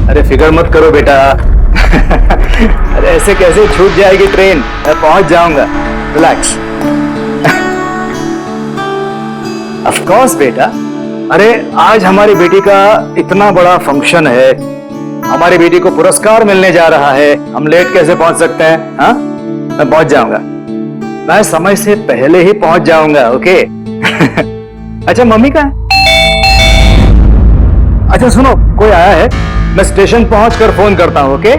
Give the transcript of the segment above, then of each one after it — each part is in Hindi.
अरे फिक्र मत करो बेटा। अरे ऐसे कैसे छूट जाएगी ट्रेन, मैं पहुंच जाऊंगा। रिलैक्स। ऑफ कोर्स बेटा। अरे आज हमारी बेटी का इतना बड़ा फंक्शन है, हमारी बेटी को पुरस्कार मिलने जा रहा है, हम लेट कैसे पहुंच सकते हैं? हाँ, मैं पहुंच जाऊंगा, मैं समय से पहले ही पहुंच जाऊंगा। ओके। अच्छा मम्मी का? अच्छा सुनो, कोई आया है, मैं स्टेशन पहुंचकर फोन करता हूं। ओके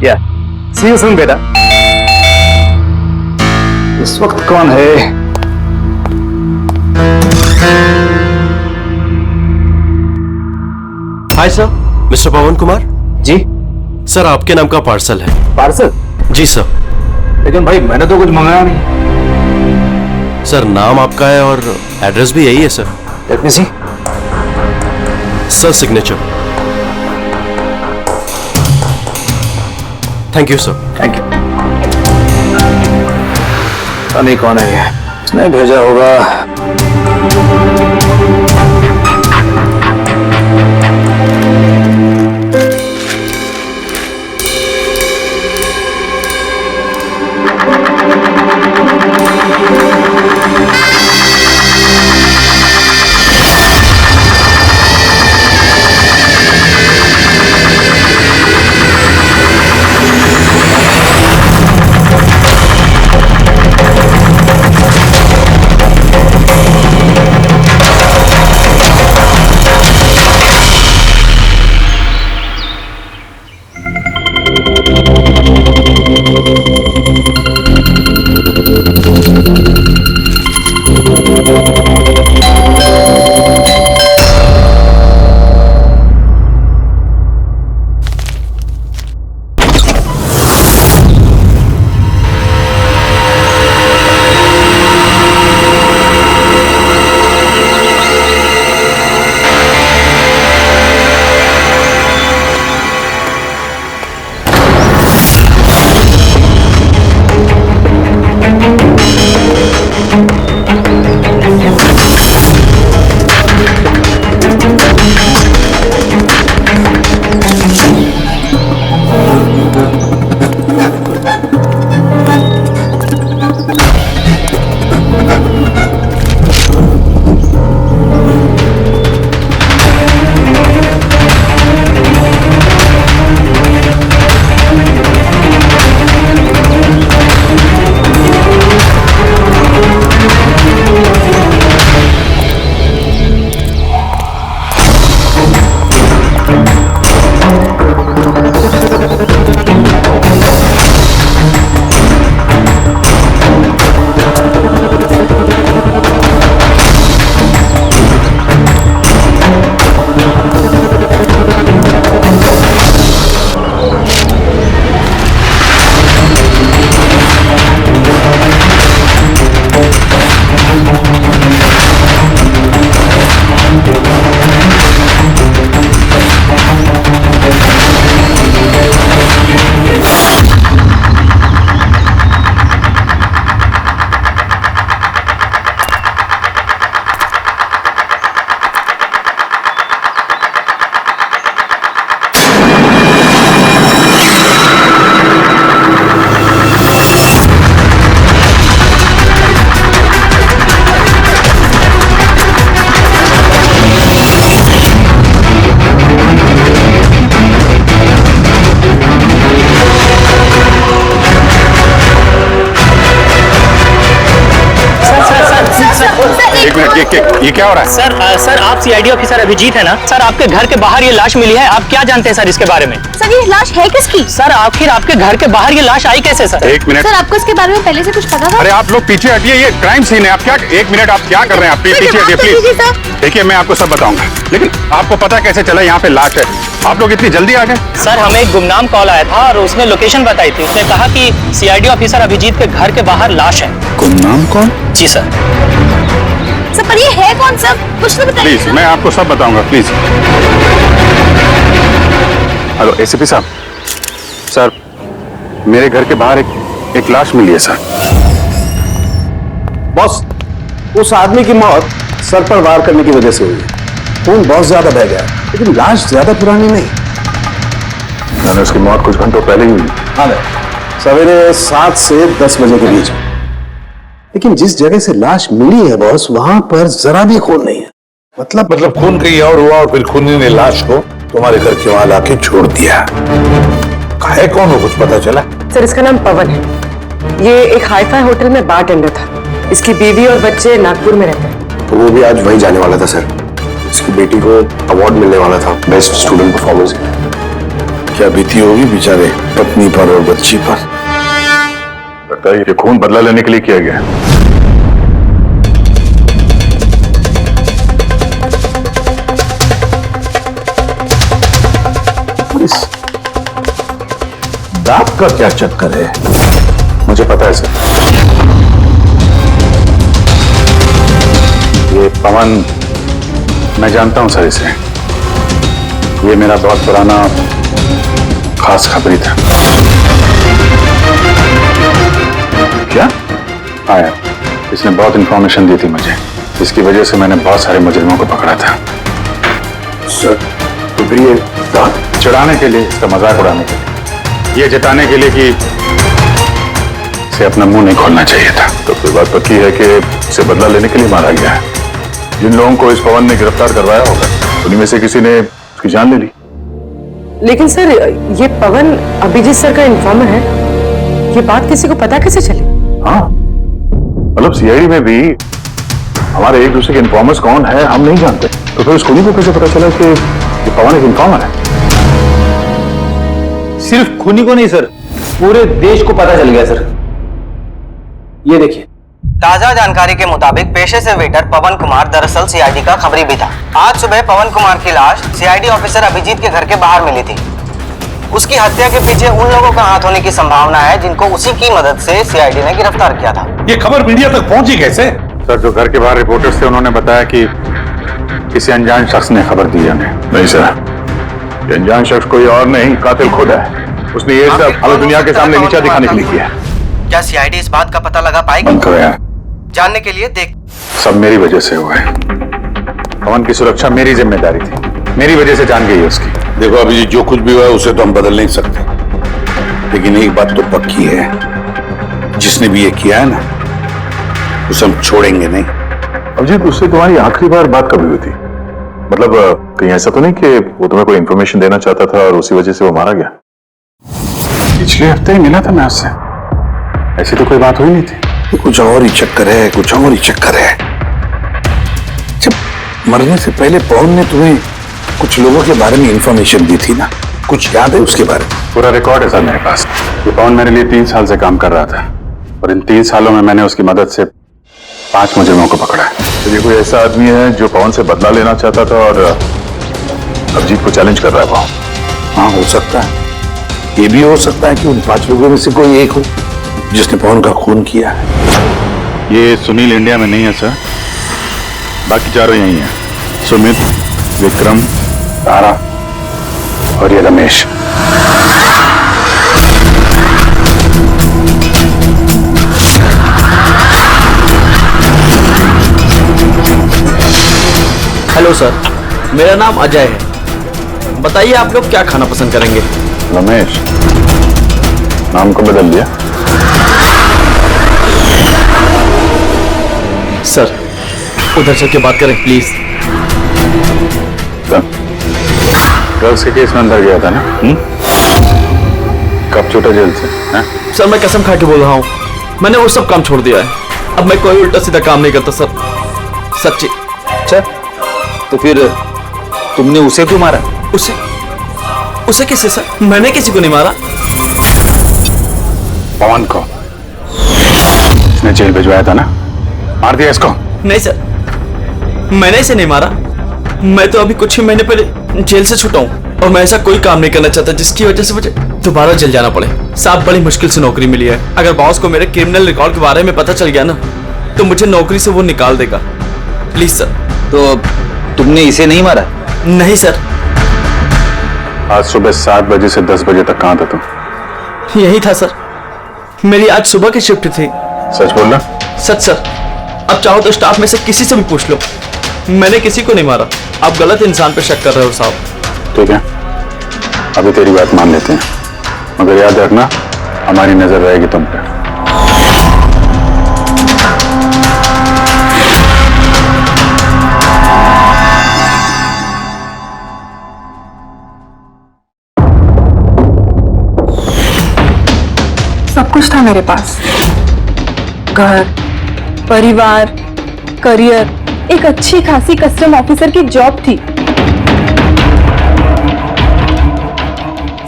या सी यू सून बेटा। इस वक्त कौन है? हाय सर, मिस्टर पवन कुमार। जी सर, आपके नाम का पार्सल है। पार्सल? जी सर। लेकिन भाई मैंने तो कुछ मंगाया नहीं। सर नाम आपका है और एड्रेस भी यही है sir. Let me see. Sir signature. Thank you sir. Thank you. पता नहीं कौन है ये, उसने भेजा होगा। एक मिनट, ये क्या हो रहा है? सर आप सीआईडी ऑफिसर अभिजीत है ना? सर आपके घर के बाहर ये लाश मिली है, आप क्या जानते हैं सर इसके बारे में? सर ये लाश है किसकी? सर आखिर आपके घर के बाहर ये लाश आई कैसे सर? एक मिनट सर आपको इसके बारे में पहले से कुछ पता था? अरे आप लोग पीछे हटिए, ये क्राइम सीन है। आप क्या, एक मिनट, आप क्या कर रहे हैं? आप पीछे हटिए प्लीज। देखिए मैं आपको सब बताऊंगा, लेकिन आपको पता कैसे चला यहाँ पे लाश है? आप लोग इतनी जल्दी आ गए? सर हमें एक गुमनाम कॉल आया था और उसने लोकेशन बताई थी। उसने कहा कि सीआईडी ऑफिसर अभिजीत के घर के बाहर लाश है। गुमनाम कौन? जी सर। सर पर ये है कौन सर? कुछ तो बताइए। प्लीज मैं आपको सब बताऊंगा, प्लीज। हेलो एसीपी साहब। सर मेरे घर के बाहर एक लाश मिली है सर। बॉस, उस आदमी की मौत सर पर वार करने की वजह से हुई है। खून बहुत ज्यादा बह गया, लेकिन लाश ज्यादा पुरानी नहीं। मैंने उसकी मौत कुछ घंटों पहले ही हुई। हाँ सवेरे 7 से 10 बजे के बीच। लेकिन जिस जगह से लाश मिली है बॉस, वहां पर जरा भी खून नहीं है। मतलब खून कहीं और हुआ और फिर खूनी ने लाश को तुम्हारे घर के वहां लाके छोड़ दिया। है कौन हो, कुछ पता चला? सर इसका नाम पवन है। ये एक हाईफाई होटल में बारटेंडर था। इसकी बीवी और बच्चे नागपुर में रहते हैं। तो वो भी आज वहीं जाने वाला था सर। इसकी बेटी को अवार्ड मिलने वाला था बेस्ट स्टूडेंट परफॉर्मेंस। क्या बीती होगी बेचारे पत्नी पर और बच्ची पर। लगता है ये खून बदला लेने के लिए किया गया है। दांत का क्या चक्कर है? मुझे पता है सर, ये पवन, मैं जानता हूं सर इसे। ये मेरा बहुत पुराना खास खबरी था। क्या? हाँ यार, इसने बहुत इंफॉर्मेशन दी थी मुझे। इसकी वजह से मैंने बहुत सारे मुजरिमों को पकड़ा था। सर तो फिर ये दांत चिढ़ाने के लिए, इसका मजाक उड़ाने के लिए, ये जताने के लिए कि इसे अपना मुंह नहीं खोलना चाहिए था। तो कोई बात पक्की है कि इसे बदला लेने के लिए मारा गया है। जिन लोगों को इस पवन ने गिरफ्तार करवाया होगा उन्हीं में से किसी ने उसकी जान ले ली। लेकिन सर ये पवन अभिजीत सर का इन्फॉर्मर है। ये बात किसी को पता कैसे चली? हाँ, मतलब सीआईडी में भी हमारे एक दूसरे के इन्फॉर्मर्स कौन है हम नहीं जानते। तो फिर उसको को कैसे पता चला कि ये पवन एक इन्फॉर्मर है? सिर्फ खूनी को नहीं सर, पूरे देश को पता चल गया सर। ये देखिए, ताजा जानकारी के मुताबिक पेशे से वेटर पवन कुमार दरअसल सीआईडी का खबरी भी था। आज सुबह पवन कुमार की लाश सीआईडी ऑफिसर अभिजीत के घर के बाहर मिली थी। उसकी हत्या के पीछे उन लोगों का हाथ होने की संभावना है जिनको उसी की मदद से सीआईडी ने गिरफ्तार किया था। ये खबर मीडिया तक पहुंची कैसे? सर, जो घर के बाहर रिपोर्टर्स थे उन्होंने बताया कि किसी अनजान शख्स ने खबर दी हमें। नहीं सर, ये अनजान शख्स कोई और नहीं, कातिल खुद है। उसने ये सब हमें दुनिया के सामने नीचा दिखाने के लिए किया है। क्या सीआईडी इस बात का पता लगा पाएगी? बंद करो यार। जानने के लिए देख। सब मेरी वजह से हुआ है। पवन की सुरक्षा मेरी जिम्मेदारी थी, मेरी वजह से जान गई उसकी। देखो अभी जो कुछ भी हुआ है उसे तो हम बदल नहीं सकते, लेकिन एक बात तो पक्की है, जिसने भी ये किया है ना उसे हम छोड़ेंगे नहीं। अभिजीत, उससे तुम्हारी आखिरी बार बात कभी हुई थी? मतलब कहीं ऐसा तो नहीं कि वो तुम्हें कोई इंफॉर्मेशन देना चाहता था और उसी वजह से वो मारा गया? पिछले हफ्ते ही मिला था मैं उससे, ऐसी तो कोई बात हुई नहीं थी। कुछ और ही चक्कर है, कुछ और ही चक्कर है। जब मरने से पहले पवन ने तुम्हें कुछ लोगों के बारे में इंफॉर्मेशन दी थी ना, कुछ याद है उसके बारे में? पूरा रिकॉर्ड है सर मेरे पास। ये पवन मेरे लिए 3 साल से काम कर रहा था और इन 3 सालों में मैंने उसकी मदद से 5 मुजरिमों को पकड़ा है। तो ये कोई ऐसा आदमी है जो पवन से बदला लेना चाहता था और अभिजीत को चैलेंज कर रहा है वो? हाँ, हो सकता है। ये भी हो सकता है कि उन 5 लोगों में से कोई एक हो जिसने पवन का खून किया है। ये सुनील इंडिया में नहीं है सर, बाकी चारों यही हैं। सुमित, विक्रम, तारा और ये रमेश। हेलो सर, मेरा नाम अजय है। बताइए आप लोग क्या खाना पसंद करेंगे? रमेश, नाम को बदल दिया? सर उधर चल के बात करें प्लीज। ड्रग्स के केस में अंदर गया था ना? कब छूटा जेल से? सर मैं कसम खा के बोल रहा हूँ, मैंने वो सब काम छोड़ दिया है। अब मैं कोई उल्टा सीधा काम नहीं करता सर, सच्ची। अच्छा, तो फिर तुमने उसे क्यों मारा? उसे किसे सर? मैंने किसी को नहीं मारा। पवन को इसने जेल भिजवाया था ना, मार दिया इसको? नहीं सर, मैंने इसे नहीं मारा। मैं तो अभी कुछ ही महीने पहले जेल से छूटा हूँ और मैं ऐसा कोई काम नहीं करना चाहता जिसकी वजह से मुझे दोबारा जेल जाना पड़े। साहब बड़ी मुश्किल से नौकरी मिली है। अगर बॉस को मेरे क्रिमिनल रिकॉर्ड के बारे में पता चल गया ना तो मुझे नौकरी से वो निकाल देगा। Please sir. तो तुमने इसे नहीं मारा? नहीं सर। आज सुबह 7 बजे से 10 बजे तक कहां था तुम? यही था सर, मेरी आज सुबह की शिफ्ट थी। सच बोलना? सच सर। अब चाहो तो स्टाफ में से किसी से भी पूछ लो, मैंने किसी को नहीं मारा। आप गलत इंसान पे शक कर रहे हो साहब। ठीक है, अभी तेरी बात मान लेते हैं, मगर याद रखना हमारी नजर रहेगी तुम पे। सब कुछ था मेरे पास, घर, परिवार, करियर, एक अच्छी खासी कस्टम ऑफिसर की जॉब थी।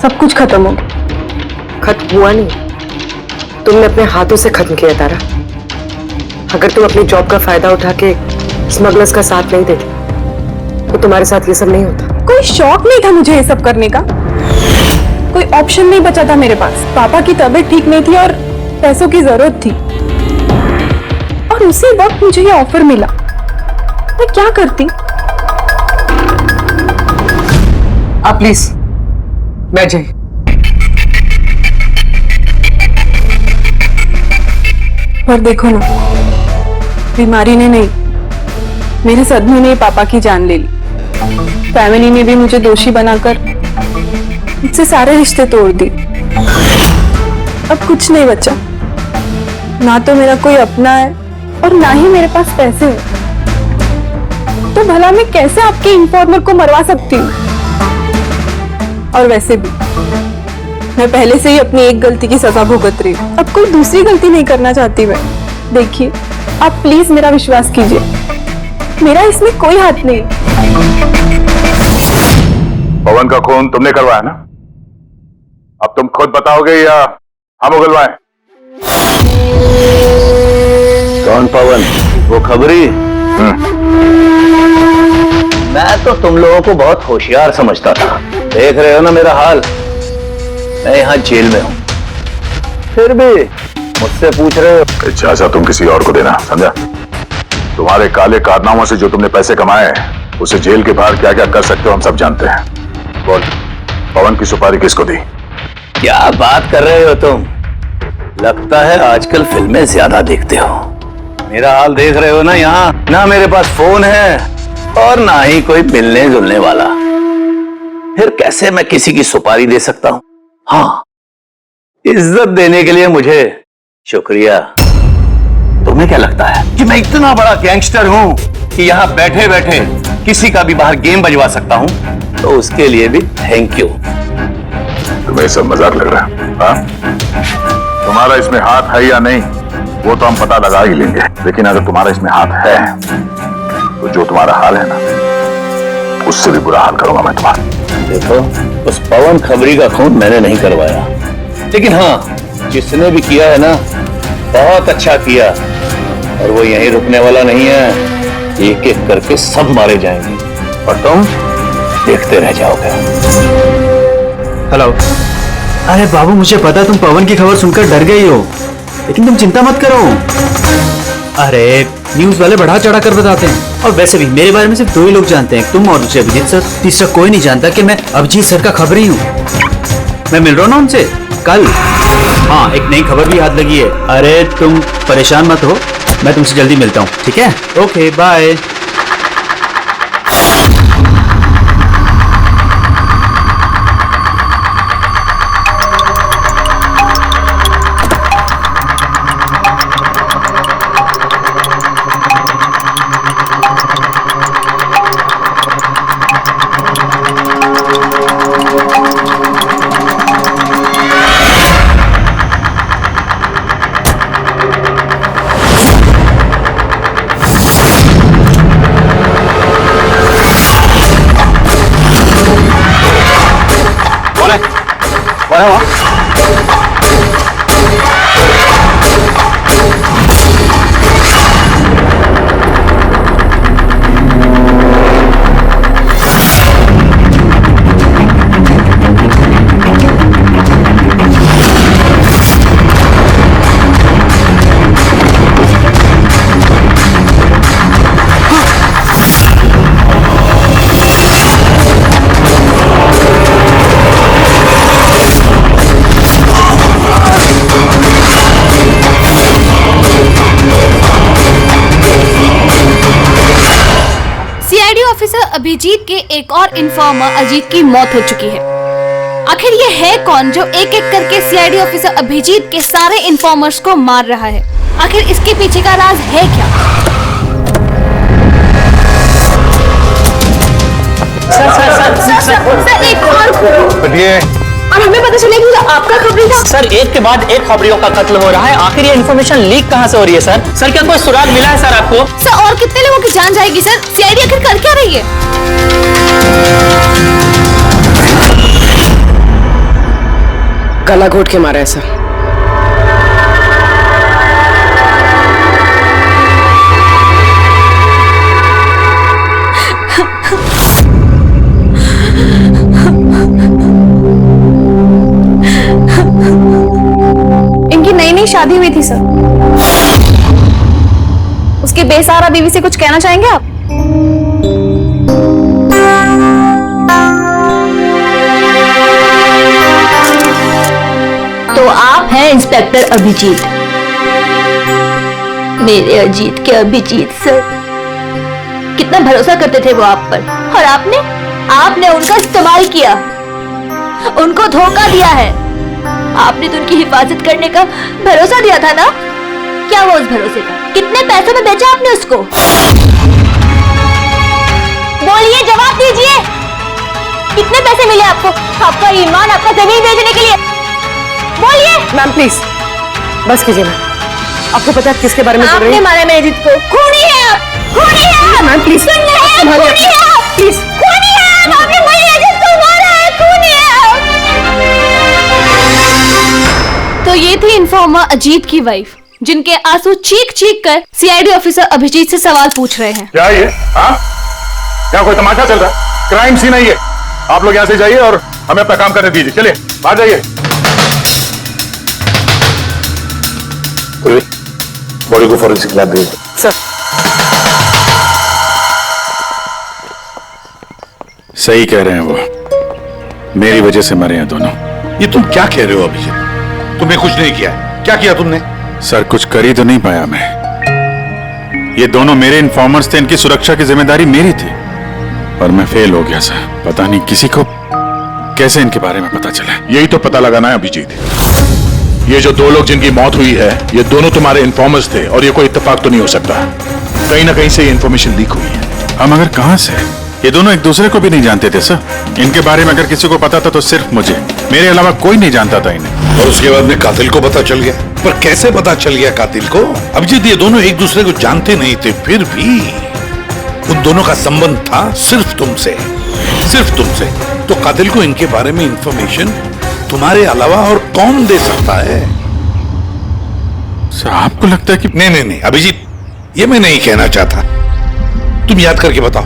सब कुछ खत्म हो गया। खत्म हुआ नहीं, तुमने अपने हाथों से खत्म किया तारा। अगर तुम अपनी जॉब का फायदा उठा के स्मगलर्स का साथ नहीं देती तो तुम्हारे साथ ये सब नहीं होता। कोई शौक नहीं था मुझे ये सब करने का, कोई ऑप्शन नहीं बचा था मेरे पास। पापा की तबीयत ठीक नहीं थी और पैसों की जरूरत थी, और उसी वक्त मुझे ये ऑफर मिला। मैं क्या करती? आप प्लीज बैठ जाइए। पर देखो ना, बीमारी ने नहीं, मेरे सदमे ने पापा की जान ले ली। फैमिली ने भी मुझे दोषी बनाकर मुझसे सारे रिश्ते तोड़ दिए। अब कुछ नहीं बचा, ना तो मेरा कोई अपना है और ना ही मेरे पास पैसे हैं। तो भला मैं कैसे आपके इन्फॉर्मर को मरवा सकती हूँ? और वैसे भी मैं पहले से ही अपनी एक गलती की सजा भुगत रही हूँ, अब कोई दूसरी गलती नहीं करना चाहती मैं। देखिए, आप प्लीज मेरा विश्वास कीजिए, मेरा इसमें कोई हाथ नहीं। पवन का खून तुमने करवाया ना? अब तुम खुद बताओगे या हम उगलवाएं? कौन पवन? वो खबरी? मैं तो तुम लोगों को बहुत होशियार समझता था। देख रहे हो ना मेरा हाल, मैं यहाँ जेल में हूँ, फिर भी मुझसे पूछ रहे हो। इजाजत तुम किसी और को देना, समझा? तुम्हारे काले कारनामों से जो तुमने पैसे कमाए, उसे जेल के बाहर क्या क्या कर सकते हो हम सब जानते हैं। बोल, पवन की सुपारी किसको दी? क्या बात कर रहे हो तुम? लगता है आजकल फिल्में ज्यादा देखते हो। मेरा हाल देख रहे हो ना, यहाँ ना मेरे पास फोन है और ना ही कोई मिलने जुलने वाला, फिर कैसे मैं किसी की सुपारी दे सकता हूँ? हाँ, इज्जत देने के लिए मुझे शुक्रिया। तुम्हें क्या लगता है कि मैं इतना बड़ा गैंगस्टर हूँ कि यहाँ बैठे बैठे किसी का भी बाहर गेम बजवा सकता हूँ? तो उसके लिए भी थैंक यू। तुम्हें सब मजाक लग रहा है? हाँ? तुम्हारा इसमें हाथ है या नहीं वो तो हम पता लगा ही लेंगे, लेकिन अगर तुम्हारा इसमें हाथ है तो जो तुम्हारा हाल है ना, उससे भी बुरा हाल करूंगा मैं तुम्हारा। देखो, उस पवन खबरी का खून मैंने नहीं करवाया, लेकिन हाँ, जिसने भी किया है ना, बहुत अच्छा किया, और वो यहीं रुकने वाला नहीं है। एक एक करके सब मारे जाएंगे और तुम देखते रह जाओगे। हेलो। अरे बाबू, मुझे पता तुम पवन की खबर सुनकर डर गई हो, लेकिन तुम चिंता मत करो। अरे न्यूज वाले बढ़ा चढ़ा कर बताते हैं, और वैसे भी मेरे बारे में सिर्फ 2 ही लोग जानते हैं, तुम और दूसरे अभिजीत सर। तीसरा कोई नहीं जानता कि मैं अभिजीत सर का खबरी हूँ। मैं मिल रहा हूँ ना उनसे कल। हाँ, एक नई खबर भी हाथ लगी है। अरे तुम परेशान मत हो, मैं तुमसे जल्दी मिलता हूँ, ठीक है? Okay, bye. अभिजीत के एक और इन्फॉर्मर अजीत की मौत हो चुकी है। आखिर ये है कौन जो एक एक करके सीआईडी ऑफिसर अभिजीत के सारे इन्फॉर्मर्स को मार रहा है? आखिर इसके पीछे का राज है क्या? सर एक और ये और हमें पता चलेगा कि आपका खबरी था। सर एक के बाद एक खबरियों का कत्ल हो रहा है, आखिर ये इन्फॉर्मेशन लीक कहाँ से हो रही है सर? सर क्या कोई सुराग मिला है सर आपको? सर और कितने लोगों की जान जाएगी सर? सीआईडी आखिर कर क्या रही है? गला घोट के मारा है सर। इनकी नई नई शादी हुई थी सर। उसके बेसहारा बीवी से कुछ कहना चाहेंगे आप? तो आप हैं इंस्पेक्टर अभिजीत, मेरे अजीत के अभिजीत सर। कितना भरोसा करते थे वो आप पर, और आपने उनका इस्तेमाल किया, उनको धोखा दिया है। आपने तो उनकी हिफाजत करने का भरोसा दिया था ना? क्या हुआ उस भरोसे का? कितने पैसों में बेचा आपने उसको? बोलिए, जवाब दीजिए। कितने पैसे मिले आपको? आपका ईमान, आपका जमीन बेचने के लिए? बोलिए। मैम प्लीज बस कीजिए मैम। आपको पता है किसके बारे में बोल रही आपने हैं? मारा मेरे अजीत को। खूनी है आप, खूनी है आप। मैम प्लीज सुन रहे हैं? संभालिए खूनी है आप, प्लीज। खूनी है आप। आपने मेरे अजीत को मारा है, खूनी है आप। तो ये थी इन्फॉर्मर अजीत की वाइफ, जिनके आंसू चीख चीख कर सीआईडी ऑफिसर अभिजीत से सवाल पूछ रहे हैं। क्या ये? हाँ, यहाँ कोई तमाशा चल रहा है? क्राइम सीन है ये। आप लोग यहाँ से जाइए और हमें अपना काम करने दीजिए। चलिए बाहर जाइए। बॉडी को फॉरेंसिक लैब भेज दो। सर सही कह रहे हैं वो, मेरी वजह से मरे हैं दोनों। ये तुम क्या कह रहे हो अभिजीत? तुमने कुछ नहीं किया है। क्या किया तुमने? सर कुछ कर ही तो नहीं पाया मैं। ये दोनों मेरे इन्फॉर्मर्स थे, इनकी सुरक्षा की जिम्मेदारी मेरी थी, और मैं फेल हो गया सर। पता नहीं किसी को कैसे इनके बारे में पता चला। यही तो पता लगाना है अभिजीत। ये जो दो लोग जिनकी मौत हुई है, ये दोनों तुम्हारे इन्फॉर्मर्स थे, और ये कोई इत्तेफाक तो नहीं हो सकता। कहीं ना कहीं से ये इन्फॉर्मेशन लीक हुई है। हम अगर कहां से? ये दोनों एक दूसरे को भी नहीं जानते थे सर। इनके बारे में अगर किसी को पता था तो सिर्फ मुझे, मेरे अलावा कोई नहीं जानता था इन्हें। और उसके बाद में कातिल को पता चल गया। पर कैसे पता चल गया कातिल को? अभिजीत, ये दोनों एक दूसरे को जानते नहीं थे, फिर भी उन दोनों का संबंध था सिर्फ तुमसे, सिर्फ तुमसे। तो कातिल को इनके बारे में इंफॉर्मेशन तुम्हारे अलावा और कौन दे सकता है? सर आपको लगता है कि नहीं अभिजीत, ये मैं नहीं कहना चाहता। तुम याद करके बताओ,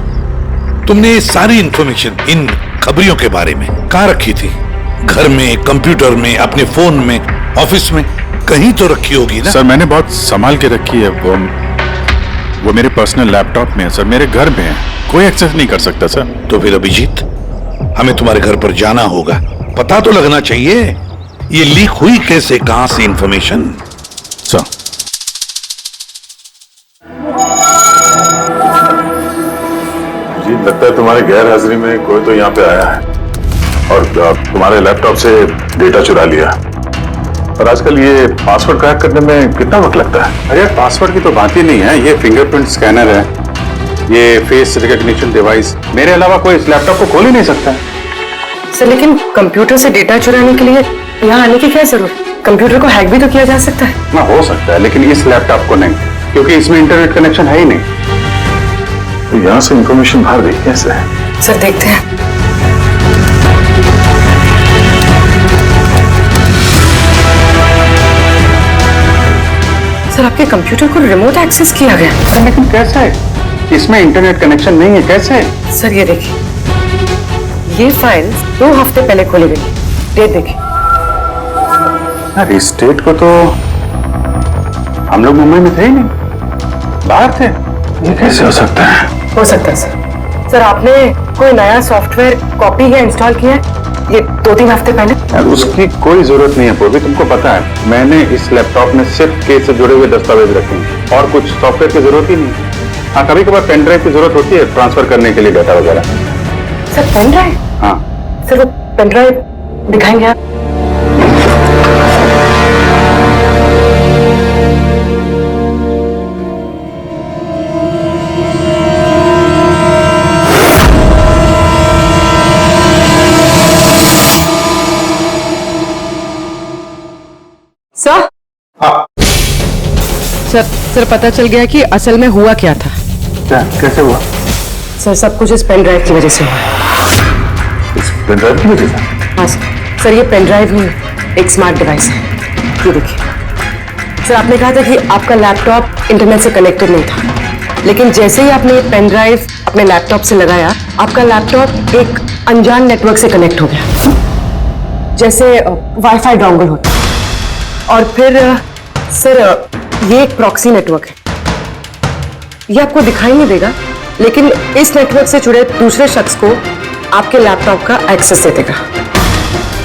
तुमने ये सारी इंफॉर्मेशन इन खबरियों के बारे में कहाँ रखी थी? घर में, कंप्यूटर में, अपने फोन में, ऑफिस में, कहीं तो रखी होगी ना? सर मैंने बहुत संभाल के रखी है। वो मेरे पर्सनल लैपटॉप में है सर, मेरे घर में है, कोई एक्सेस नहीं कर सकता सर। तो फिर अभिजीत, हमें तुम्हारे घर पर जाना होगा, पता तो लगना चाहिए ये लीक हुई कैसे, कहां से इंफॉर्मेशन। सर जी, लगता है तुम्हारे गैर हाजिरी में कोई तो यहाँ पे आया है और तुम्हारे लैपटॉप से डेटा चुरा लिया। और आजकल ये पासवर्ड क्रैक करने में कितना वक्त लगता है? अरे पासवर्ड की तो बात ही नहीं है। ये फिंगरप्रिंट स्कैनर है, ये फेस रिकॉग्निशन डिवाइस, मेरे अलावा कोई इस लैपटॉप को खोल ही नहीं सकता है। सर लेकिन कंप्यूटर से डेटा चुराने के लिए यहाँ आने की क्या जरूरत? कंप्यूटर को हैक भी तो किया जा सकता है ना। हो सकता है, लेकिन इस लैपटॉप को नहीं, क्योंकि इसमें इंटरनेट कनेक्शन है ही नहीं। तो यहाँ से इंफॉर्मेशन बाहर गई कैसे है? सर देखते हैं। सर आपके कंप्यूटर को रिमोट एक्सेस किया गया। लेकिन कैसे है? इसमें इंटरनेट कनेक्शन नहीं है, कैसे? सर ये देखिए, ये फाइल 2 हफ्ते पहले खोली गई। डेट देखिए। इस डेट को तो हम लोग मुंबई में थे ही नहीं, बाहर थे। ये कैसे हो सकता है? हो सकता है सर। सर आपने कोई नया सॉफ्टवेयर कॉपी या इंस्टॉल किया है ये 2-3 हफ्ते पहले? यार उसकी कोई जरूरत नहीं है पूर्वी, तुमको पता है मैंने इस लैपटॉप में सिर्फ केस से जुड़े हुए दस्तावेज रखे हैं और कुछ सॉफ्टवेयर की जरूरत ही नहीं। हाँ, कभी कभार पेन ड्राइव की जरूरत होती है ट्रांसफर करने के लिए डाटा वगैरह। Sir pen drive? हाँ सर वो पेन ड्राइव दिखाएंगे आप? सर सर पता चल गया कि असल में हुआ क्या था। क्या कैसे हुआ? सर सब कुछ इस पेन ड्राइव की वजह से हुआ है। इस पेन ड्राइव की वजह से? हाँ सर ये पेन ड्राइव ही एक स्मार्ट डिवाइस है। ये देखिए सर, आपने कहा था कि आपका लैपटॉप इंटरनेट से कनेक्टेड नहीं था, लेकिन जैसे ही आपने पेन ड्राइव अपने लैपटॉप से लगाया, आपका लैपटॉप एक अनजान नेटवर्क से कनेक्ट हो गया, जैसे वाईफाई डोंगल होता। और फिर सर ये एक प्रॉक्सी नेटवर्क है। ये आपको दिखाई नहीं देगा, लेकिन इस नेटवर्क से जुड़े दूसरे शख्स को आपके लैपटॉप का एक्सेस दे देगा।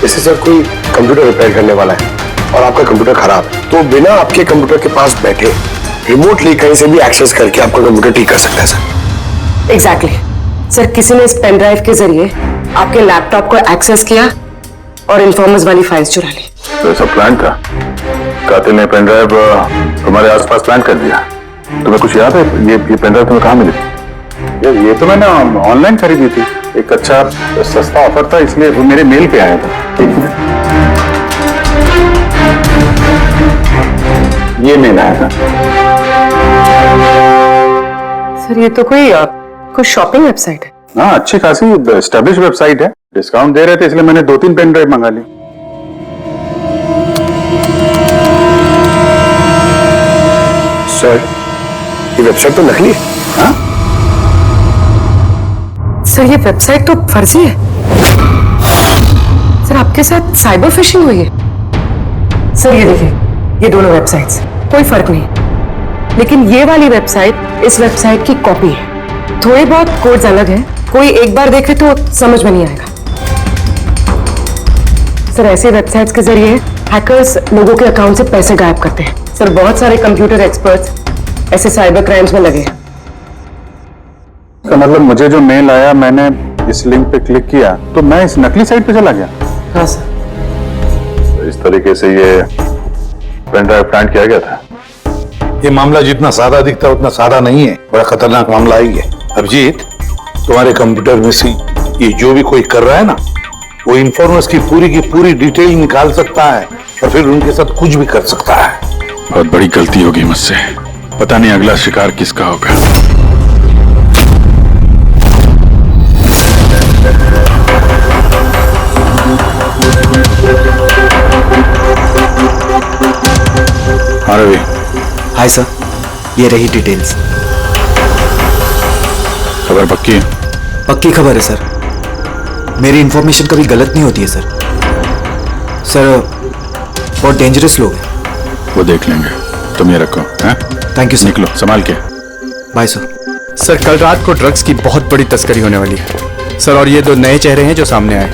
जैसे सर कोई कंप्यूटर रिपेयर करने वाला है और आपका कंप्यूटर खराब है, तो बिना आपके कंप्यूटर के पास बैठे रिमोटली कहीं से भी एक्सेस करके आपका कंप्यूटर ठीक कर सकता है सर। एग्जैक्टली सर, किसी ने इस पेन ड्राइव के जरिए आपके लैपटॉप को एक्सेस किया और इन्फॉर्मर्स वाली फाइल्स चुरा ली। तो ऐसा प्लान था? कातिल ने पेन ड्राइव तुम्हारे आसपास प्लान कर दिया। तुम्हें कुछ याद है ये पेन ड्राइव तुम्हें कहाँ मिली थी? ये तो मैंने ऑनलाइन खरीदी थी, एक अच्छा सस्ता ऑफर था, इसलिए वो मेरे मेल पे आया था। ये मेल आया था। सर ये तो कोई शॉपिंग वेबसाइट है। हाँ, अच्छी खासी एस्टेब्लिश वेबसाइट है, डिस्काउंट दे रहे थे, इसलिए मैंने 2-3 पेन ड्राइव मंगा ली। सर ये वेबसाइट तो नकली है। हाँ? सर ये वेबसाइट तो फर्जी है। सर आपके साथ साइबर फिशिंग हुई है। सर ये देखिए, ये दोनों वेबसाइट्स, कोई फर्क नहीं, लेकिन ये वाली वेबसाइट इस वेबसाइट की कॉपी है। थोड़े बहुत कोड्स अलग हैं, कोई एक बार देखे तो समझ में नहीं आएगा। सर ऐसे वेबसाइट्स के जरिए हैकर्स लोगों के अकाउंट से पैसे गायब करते हैं। सर बहुत सारे कंप्यूटर एक्सपर्ट्स ऐसे साइबर क्राइम्स में लगे हैं। तो मतलब मुझे जो मेल आया, मैंने इस लिंक पे क्लिक किया तो मैं इस नकली साइट पे चला गया। हाँ सर। तो इस तरीके से ये पेन ड्राइव प्लांट किया गया था। ये मामला जितना सादा दिखता है उतना सादा नहीं है, बड़ा खतरनाक मामला ही है। अभिजीत, तुम्हारे कंप्यूटर में से ये जो भी कोई कर रहा है ना, वो इन्फॉर्मर्स की पूरी डिटेल निकाल सकता है और फिर उनके साथ कुछ भी कर सकता है। बहुत बड़ी गलती होगी मुझसे, पता नहीं अगला शिकार किसका होगा। हाँ रवि। हाय सर, ये रही डिटेल्स। खबर पक्की है? पक्की खबर है सर, मेरी इंफॉर्मेशन कभी गलत नहीं होती है सर। सर बहुत डेंजरस लोग हैं। वो देख लेंगे, तुम ये रखो। हैं? Thank you sir. निकलो, संभाल के। Bye sir. सर कल रात को ड्रग्स की बहुत बड़ी तस्करी होने वाली है सर, और ये 2 नए चेहरे हैं जो सामने आए।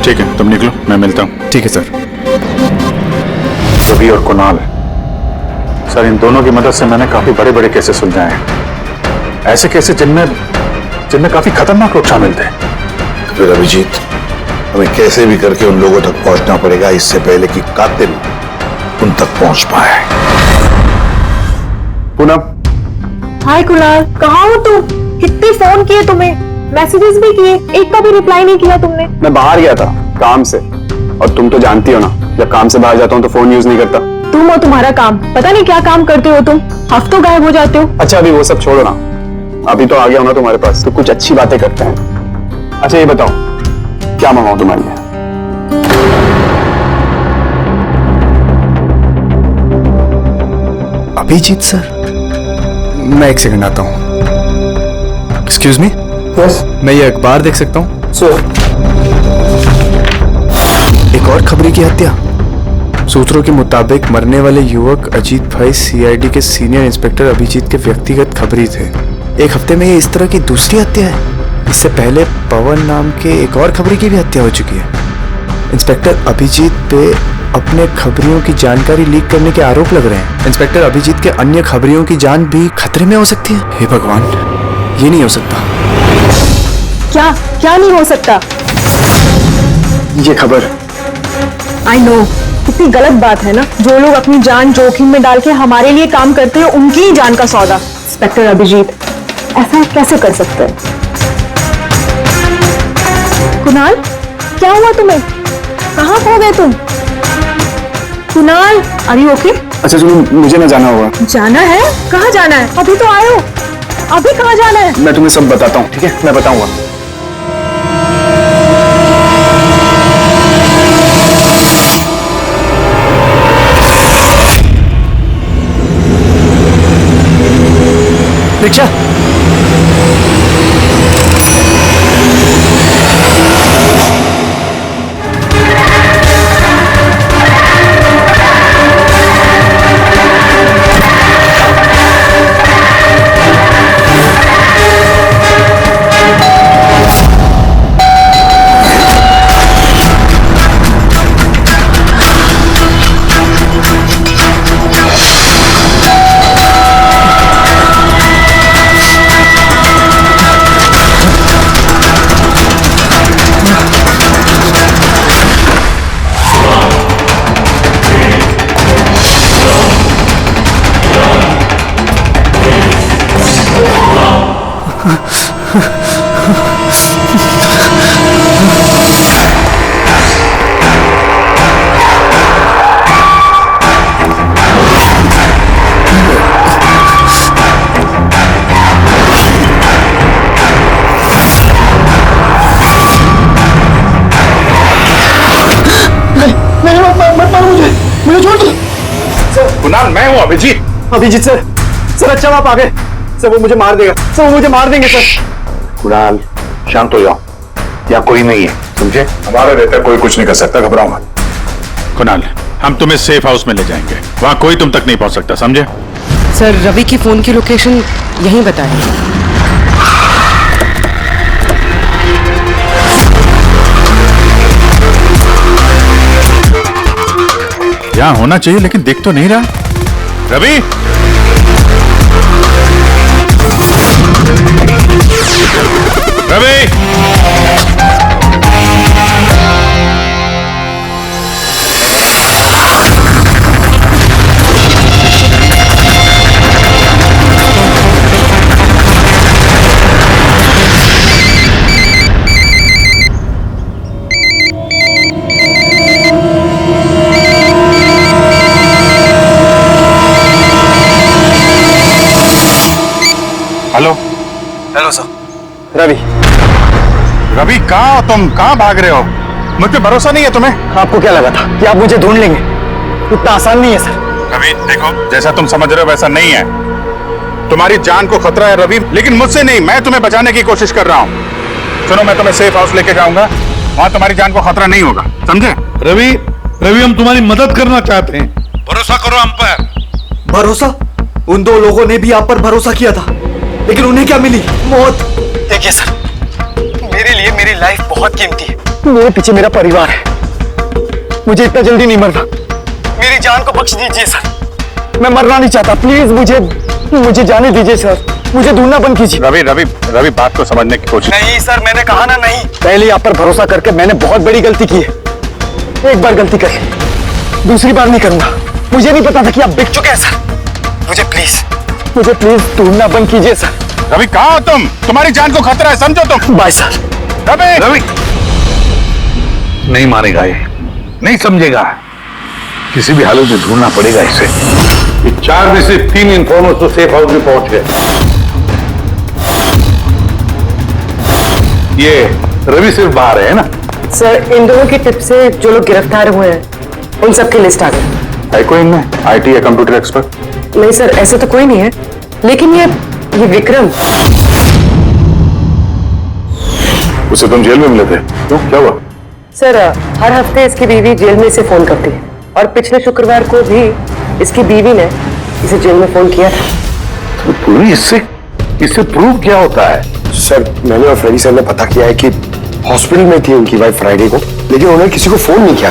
ठीक है, तुम निकलो, मैं मिलता हूँ। ठीक है सर। रवि और कुणाल सर, इन दोनों की मदद से मैंने काफी बड़े केसेस सुलझाए हैं, ऐसे केसेस जिनमें काफी खतरनाक लोग शामिल थे। फिर अभिजीत, हमें कैसे भी करके उन लोगों तक पहुंचना पड़ेगा, इससे पहले कि कातिल उन तक पहुंच पाए। पूनम। हाय कुणाल, कहाँ हो तुम? कितने फोन किए तुम्हें, मैसेजेस भी किए, एक का भी रिप्लाई नहीं किया तुमने। मैं बाहर गया था काम से, और तुम तो जानती हो ना, जब काम से बाहर जाता हूँ तो फोन यूज नहीं करता। तुम और तुम्हारा काम, पता नहीं क्या काम करते हो तुम, हफ्तों गायब हो जाते हो। अच्छा अभी वो सब छोड़ो ना, अभी तो आ गया हूं ना तुम्हारे पास, तो कुछ अच्छी बातें करते हैं। अच्छा ये बताओ, क्या मंगाऊं तुम्हारे लिए? अभिजीत सर, मैं 1 सेकंड आता हूँ। एक्सक्यूज मी, मैं ये अखबार देख सकता हूँ? एक और खबरी की हत्या। सूत्रों के मुताबिक मरने वाले युवक अजीत भाई सीआईडी के सीनियर इंस्पेक्टर अभिजीत के व्यक्तिगत खबरी थे। एक हफ्ते में ये इस तरह की दूसरी हत्या है। इससे पहले पवन नाम के एक और खबरी की भी हत्या हो चुकी है। इंस्पेक्टर अभिजीत पे अपने खबरियों की जानकारी लीक करने के आरोप लग रहे हैं। इंस्पेक्टर अभिजीत के अन्य खबरियों की जान भी खतरे में हो सकती है। हे भगवान, ये नहीं हो सकता। क्या क्या नहीं हो सकता? ये खबर आई नो, कितनी गलत बात है ना। जो लोग अपनी जान जोखिम में डाल के हमारे लिए काम करते हैं उनकी ही जान का सौदा। इंस्पेक्टर अभिजीत ऐसा कैसे कर सकते हैं? कुणाल, क्या हुआ तुम्हें? कहाँ खो गए तुम? Kunal, are you okay? अच्छा सुनो, मुझे ना जाना होगा। जाना है? कहाँ जाना है? अभी तो आए हो, अभी कहाँ जाना है? मैं तुम्हें सब बताता हूँ, ठीक है? मैं बताऊंगा। रिक्शा, कुणाल, मैं हूं अभिजीत। अभिजीत सर, सर अच्छा आप आ गए। सर वो मुझे मार देगा, सर वो मुझे मार देंगे सर। कुणाल, शांत हो जाओ, यहाँ कोई नहीं है, समझे? हमारा रहता कोई कुछ नहीं कर सकता, घबराओ मत। कुणाल, हम तुम्हें सेफ हाउस में ले जाएंगे, वहां कोई तुम तक नहीं पहुंच सकता, समझे? सर रवि की फोन की लोकेशन यहीं बताएं। यहाँ होना चाहिए लेकिन दिख तो नहीं रहा। Ravi, Ravi, hello. Hello sir. Ravi. Ravi, कहाँ हो तुम? कहाँ भाग रहे हो? मुझ पे भरोसा नहीं है तुम्हें? आपको क्या लगा था कि आप मुझे ढूंढ लेंगे? इतना आसान नहीं है सर। रवि देखो, जैसा तुम समझ रहे हो वैसा नहीं है। तुम्हारी जान को खतरा है रवि, लेकिन मुझसे नहीं, मैं तुम्हें बचाने की कोशिश कर रहा हूँ। सुनो, मैं तुम्हें सेफ हाउस लेके जाऊंगा, वहां तुम्हारी जान को खतरा नहीं होगा, समझे? रवि, रवि हम तुम्हारी मदद करना चाहते हैं, भरोसा करो हम पर। भरोसा? उन दो लोगों ने भी आप पर भरोसा किया था, लेकिन उन्हें क्या मिली? मौत। देखिए सर, मेरे लिए मेरी लाइफ बहुत कीमती है। मेरे पीछे मेरा परिवार है, मुझे इतना जल्दी नहीं मरना। मेरी जान को बख्श दीजिए सर, मैं मरना नहीं चाहता। प्लीज मुझे जाने दीजिए सर, मुझे ढूंढना बंद कीजिए। रवि रवि रवि, बात को समझने की कोशिश। नहीं सर, मैंने कहा ना नहीं। पहले आप पर भरोसा करके मैंने बहुत बड़ी गलती की है। एक बार गलती कर ली, दूसरी बार नहीं करूंगा। मुझे नहीं पता था कि आप बिक चुके हैं सर। मुझे प्लीज ढूंढना बंद कीजिए सर। रवि, कहाँ हो तुम? तुम्हारी जान को खतरा है, समझो तुम। Bye sir. रवि, रवि नहीं मारेगा ये, नहीं समझेगा, किसी भी हालत में ढूंढना पड़ेगा इसे। ये 4 में से 3 इन्फॉर्मर्स तो सेफ हाउस में पहुंच गए। ये रवि सिर्फ बाहर है ना? सर इन दोनों की टिप से जो लोग गिरफ्तार हुए हैं उन सबकी लिस्ट आ गई है। कोई इनमें IT या कंप्यूटर एक्सपर्ट? नहीं सर, ऐसा तो कोई नहीं है, लेकिन ये विक्रम, उसे तुम जेल में मिले थे, क्यों, क्या हुआ? सर हर हफ्ते इसकी बीवी जेल में इसे फोन करती है और पिछले शुक्रवार को भी इसकी बीवी ने इसे जेल में फोन किया था। तो पुलिस इससे प्रूव क्या होता है? सर मैंने और फ्रेडी सर ने पता किया है कि हॉस्पिटल में थी उनकी वाइफ फ्राइडे को, लेकिन उन्होंने किसी को फोन नहीं किया।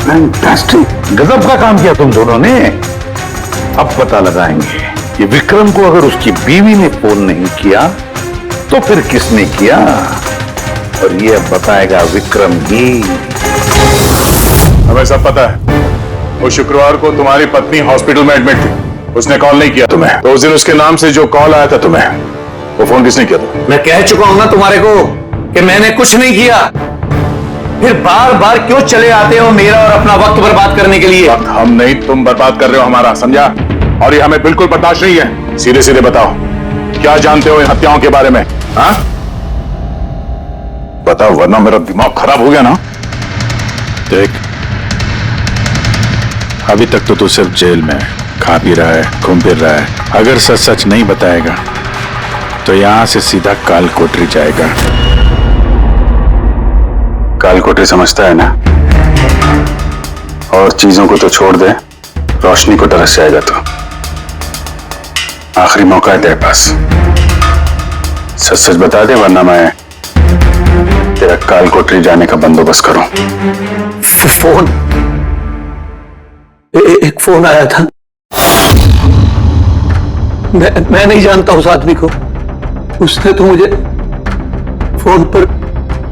फैंटास्टिक, गजब का काम किया तुम दोनों ने। अब पता लगाएंगे कि विक्रम को अगर उसकी बीवी ने फोन नहीं किया तो फिर किसने किया? और ये अब बताएगा विक्रम ही। हमें सब पता है, वो शुक्रवार को तुम्हारी पत्नी हॉस्पिटल में एडमिट थी, उसने कॉल नहीं किया तुम्हें। तो उस दिन उसके नाम से जो कॉल आया था तुम्हें, वो फोन किसने किया था? मैं कह चुका हूं ना तुम्हारे को कि मैंने कुछ नहीं किया। फिर बार बार क्यों चले आते हो मेरा और अपना वक्त बर्बाद करने के लिए? वक्त हम नहीं, तुम बर्बाद कर रहे हो हमारा, समझा? और ये हमें बिल्कुल बर्दाश्त नहीं है। सीधे सीधे बताओ, क्या जानते हो इन हत्याओं के बारे में? हाँ बताओ, वरना मेरा दिमाग खराब हो गया ना। देख, अभी तक तो तू सिर्फ जेल में खा पी रहा है, घूम फिर रहा है। अगर सच सच नहीं बताएगा तो यहां से सीधा काल कोठरी जाएगा। काल कोठरी समझता है ना? और चीजों को तो छोड़ दे, रोशनी को तरस जाएगा। तो आखिरी मौका है तेरे पास, सच सच बता दे, वरना मैं तेरा काल कोठरी जाने का बंदोबस्त करूं। फोन, एक फोन आया था। मैं नहीं जानता उस आदमी को। उसने तो मुझे फोन पर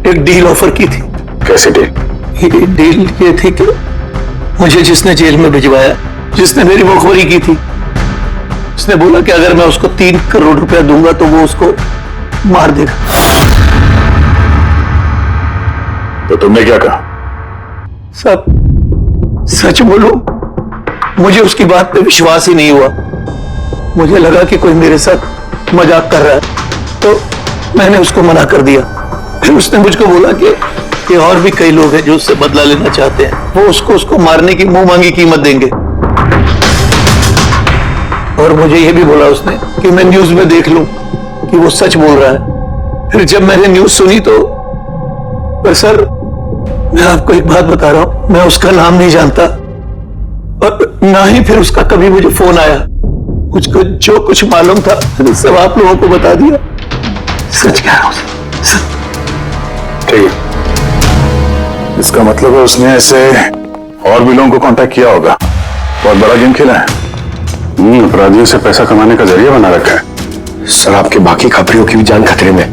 एक डील ऑफर की थी। कैसे डील? डील ये थी कि मुझे जिसने जेल में भिजवाया, जिसने मेरी मुखबरी की थी, उसने बोला कि अगर मैं उसको 3 करोड़ रुपया दूंगा तो वो उसको मार देगा। तो तुमने क्या कहा? सब सच बोलूं, मुझे उसकी बात पे विश्वास ही नहीं हुआ। मुझे लगा कि कोई मेरे साथ मजाक कर रहा है, तो मैंने उसको मना कर दिया। फिर उसने मुझको बोला कि और भी कई लोग हैं जो उससे बदला लेना चाहते हैं, वो उसको मारने की मुंह मांगी कीमत देंगे। और मुझे ये भी बोला उसने कि मैं न्यूज में देख लूं कि वो सच बोल रहा है। फिर जब मैंने न्यूज सुनी तो पर सर, मैं आपको एक बात बता रहा हूं, मैं उसका नाम नहीं जानता और ना ही फिर उसका कभी मुझे फोन आया। मुझको जो कुछ मालूम था मैंने सब आप लोगों को बता दिया। सच कह रहा हूं सर। ठीक है, इसका मतलब है उसने ऐसे और भी लोगों को कांटेक्ट किया होगा। बहुत बड़ा गेम खेला है। अपराधियों से पैसा कमाने का जरिया बना रखा है। सर, आपके बाकी खबरियों की भी जान खतरे में,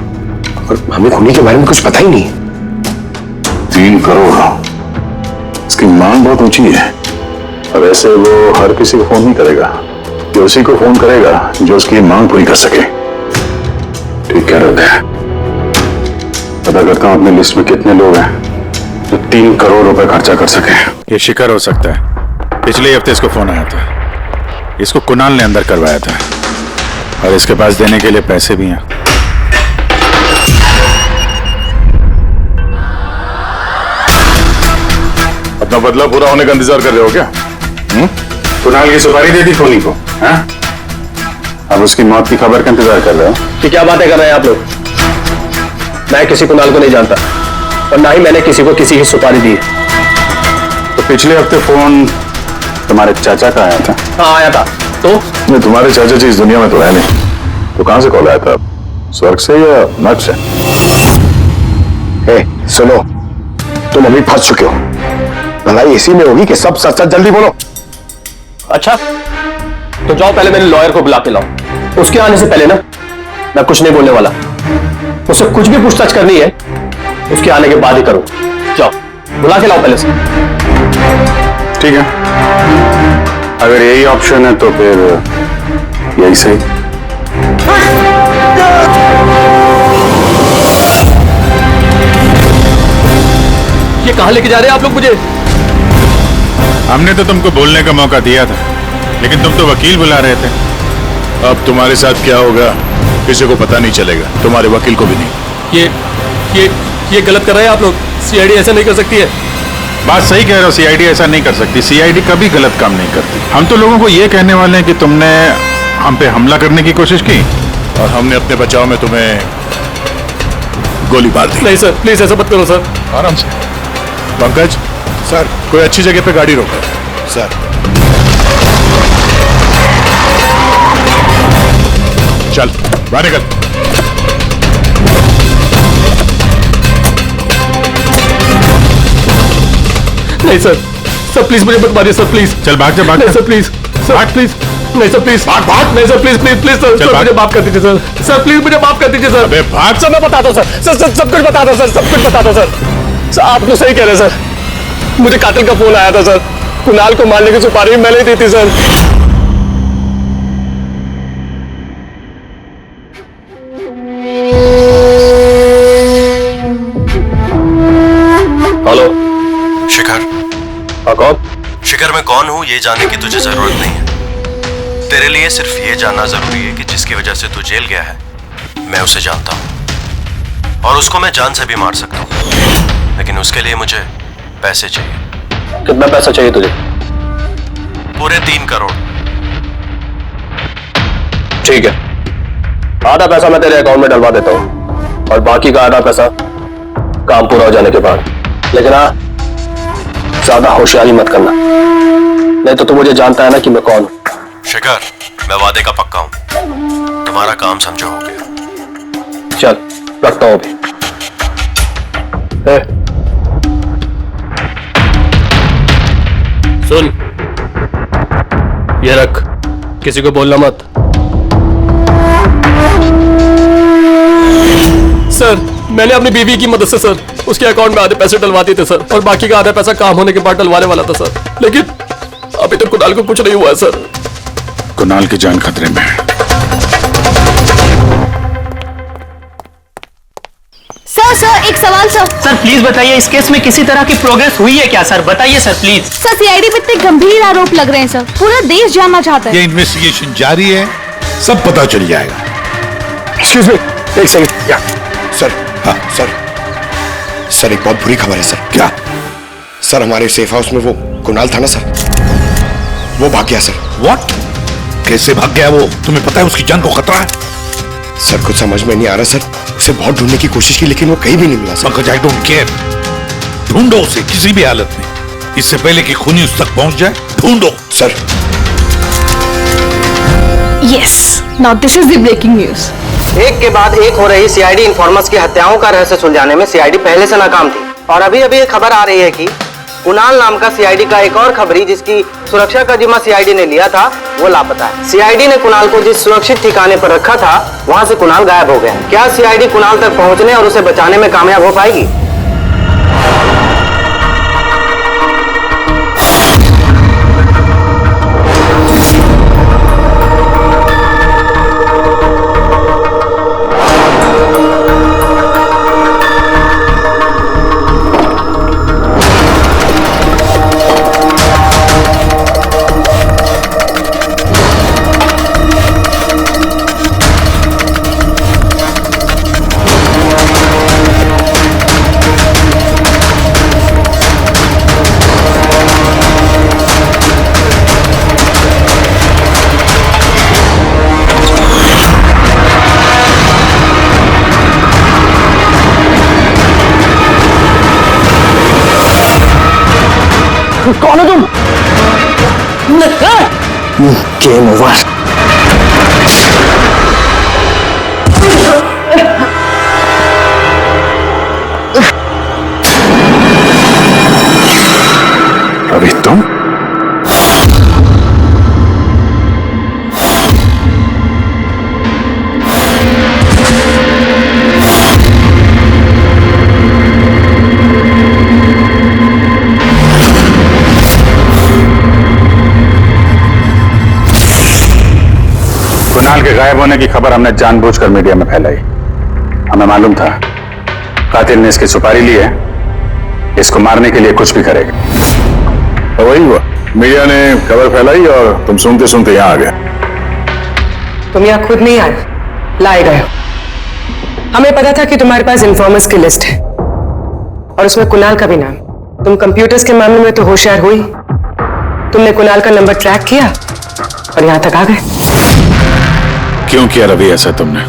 और हमें खूनी के बारे में कुछ पता ही नहीं। 3 करोड़, इसकी मांग बहुत ऊंची है। और ऐसे वो हर किसी को फोन नहीं करेगा, कि उसी को फोन करेगा जो उसकी मांग पूरी कर सके। ठीक कह रहे थे। पता करता हूं अपनी लिस्ट में कितने लोग हैं जो 3 करोड़ रुपए खर्चा कर सके। ये शिखर हो सकता है। पिछले हफ्ते इसको फोन आया था। इसको कुणाल ने अंदर करवाया था और इसके पास देने के लिए पैसे भी हैं। अपना बदला पूरा होने का इंतजार कर रहे हो क्या? कुणाल की सुपारी दे दी खोनी को, हाँ? अब उसकी मौत की खबर का इंतजार कर रहे हो? कि क्या बातें कर रहे हैं आप लोग? मैं किसी कुणाल को नहीं जानता और ना ही मैंने किसी को किसी की सुपारी दी है। तो पिछले हफ्ते फोन तुम्हारे चाचा का आया था? हाँ आया था। तो नहीं, तुम्हारे चाचा जी इस दुनिया में तो है नहीं, तो कहां से कॉल आया था? स्वर्ग से या नर्क से? सुनो, तुम अभी फंस चुके हो। लड़ाई इसी में होगी कि सब सच सच जल्दी बोलो। अच्छा, तो जाओ पहले मेरे लॉयर को बुला के लाओ। उसके आने से पहले ना मैं कुछ नहीं बोलने वाला। उससे कुछ भी पूछताछ करनी है उसके आने के बाद ही करो। जाओ बुला के लाओ पहले से। ठीक है, अगर यही ऑप्शन है तो फिर यही सही। ये कहां लेके जा रहे हैं आप लोग मुझे? हमने तो तुमको बोलने का मौका दिया था, लेकिन तुम तो वकील बुला रहे थे। अब तुम्हारे साथ क्या होगा किसी को पता नहीं चलेगा, तुम्हारे वकील को भी नहीं। ये गलत कर रहे हैं आप लोग। सीआईडी ऐसा नहीं कर सकती है। बात सही कह रहे हो, सीआईडी ऐसा नहीं कर सकती। सीआईडी कभी गलत काम नहीं करती। हम तो लोगों को ये कहने वाले हैं कि तुमने हम पे हमला करने की कोशिश की और हमने अपने बचाव में तुम्हें गोली मार दी। नहीं सर, प्लीज ऐसा मत करो सर। आराम से। पंकज सर, कोई अच्छी जगह पे गाड़ी रोको। सर चल बाहर निकल। नहीं सर, सर प्लीज मुझे मत मारिए सर, प्लीज। चल भाग जा, भाग नहीं जा। Sir please, sir please. नहीं सर प्लीज भाग भाग नहीं sir please please please sir मुझे माफ कर दीजिए सर सर प्लीज मुझे माफ कर दीजिए सर अबे भाग सर मैं बताता हूँ सर सब कुछ बताता हूँ सब कुछ बताता हूँ सर आप तो सही कह रहे हैं सर मुझे कातिल का फोन आया था सर कुणाल को मारने की सुपारी मैंने दी थी सर हेलो शिखर कौन शिखर मैं कौन हूं ये जानने की तुझे जरूरत नहीं है तेरे लिए सिर्फ ये जानना जरूरी है कि जिसकी वजह से तू जेल गया है मैं उसे जानता हूं और उसको मैं जान से भी मार सकता हूं लेकिन उसके लिए मुझे पैसे चाहिए कितना पैसा चाहिए तुझे पूरे 3 करोड़ ठीक है आधा पैसा मैं तेरे अकाउंट में डलवा देता हूँ और बाकी का आधा पैसा काम पूरा हो जाने के बाद लेकिन हाँ ज्यादा होशियारी मत करना नहीं तो तू मुझे जानता है ना कि मैं कौन हूं शिखर मैं वादे का पक्का हूं तुम्हारा काम समझो हो गया चल रखता हूं अभी सुन ये रख किसी को बोलना मत सर मैंने अपनी बीवी की मदद से सर उसके अकाउंट में आधे पैसे डलवा दिए थे सर और बाकी का आधा पैसा काम होने के बाद डलवाने वाला था सर लेकिन अभी तक कुणाल को कुछ नहीं हुआ है सर कुणाल की जान खतरे में है सर एक सवाल सर प्लीज बताइए इस केस में किसी तरह की प्रोग्रेस हुई है क्या सर बताइए सर प्लीज सर सीआईडी पे इतने गंभीर आरोप लग रहे हैं सर पूरा देश जानना चाहता है ये इन्वेस्टिगेशन जारी है सब पता चल जाएगा एक्सक्यूज मी एक सेकंड या सर हाँ सर सर एक बहुत बुरी खबर है सर क्या सर हमारे सेफ हाउस में वो कुणाल था ना सर वो भाग गया सर व्हाट कैसे भाग गया वो तुम्हें पता है उसकी जान को खतरा है सर कुछ समझ में नहीं आ रहा सर उसे बहुत ढूंढने की कोशिश की लेकिन वो कहीं भी नहीं मिला sir Pankaj I don't care ढूंढो उसे किसी भी हालत में इससे पहले कि खूनी उस तक पहुंच जाए ढूंढो sir yes now this is the breaking news एक के बाद एक हो रही सीआईडी इन्फॉर्मर्स की हत्याओं का रहस्य सुलझाने में सीआईडी पहले से नाकाम थी और अभी अभी एक खबर आ रही है कि कुणाल नाम का सीआईडी का एक और खबरी जिसकी सुरक्षा का जिम्मा सीआईडी ने लिया था वो लापता है सीआईडी ने कुणाल को जिस सुरक्षित ठिकाने पर रखा था वहां से कुणाल गायब हो गया है क्या सीआईडी कुणाल तक पहुंचने और उसे बचाने में कामयाब हो पाएगी कौन हो तुम गेम ओवर अभी तुम कुणाल के गायब होने की खबर हमने जानबूझकर मीडिया में फैलाई हमें मालूम था कातिल ने इसकी सुपारी ली है इसको मारने के लिए कुछ भी करेगा तो वही हुआ मीडिया ने खबर फैलाई और तुम सुनते सुनते यहाँ आ गए तुम यहाँ खुद नहीं आए लाए गए हमें पता था कि तुम्हारे पास इन्फॉर्मर्स की लिस्ट है और उसमें कुणाल का भी नाम तुम कंप्यूटर्स के मामले में तो होशियार हुई तुमने कुणाल का नंबर ट्रैक किया और यहाँ तक आ गए क्यों किया रवि ऐसा तुमने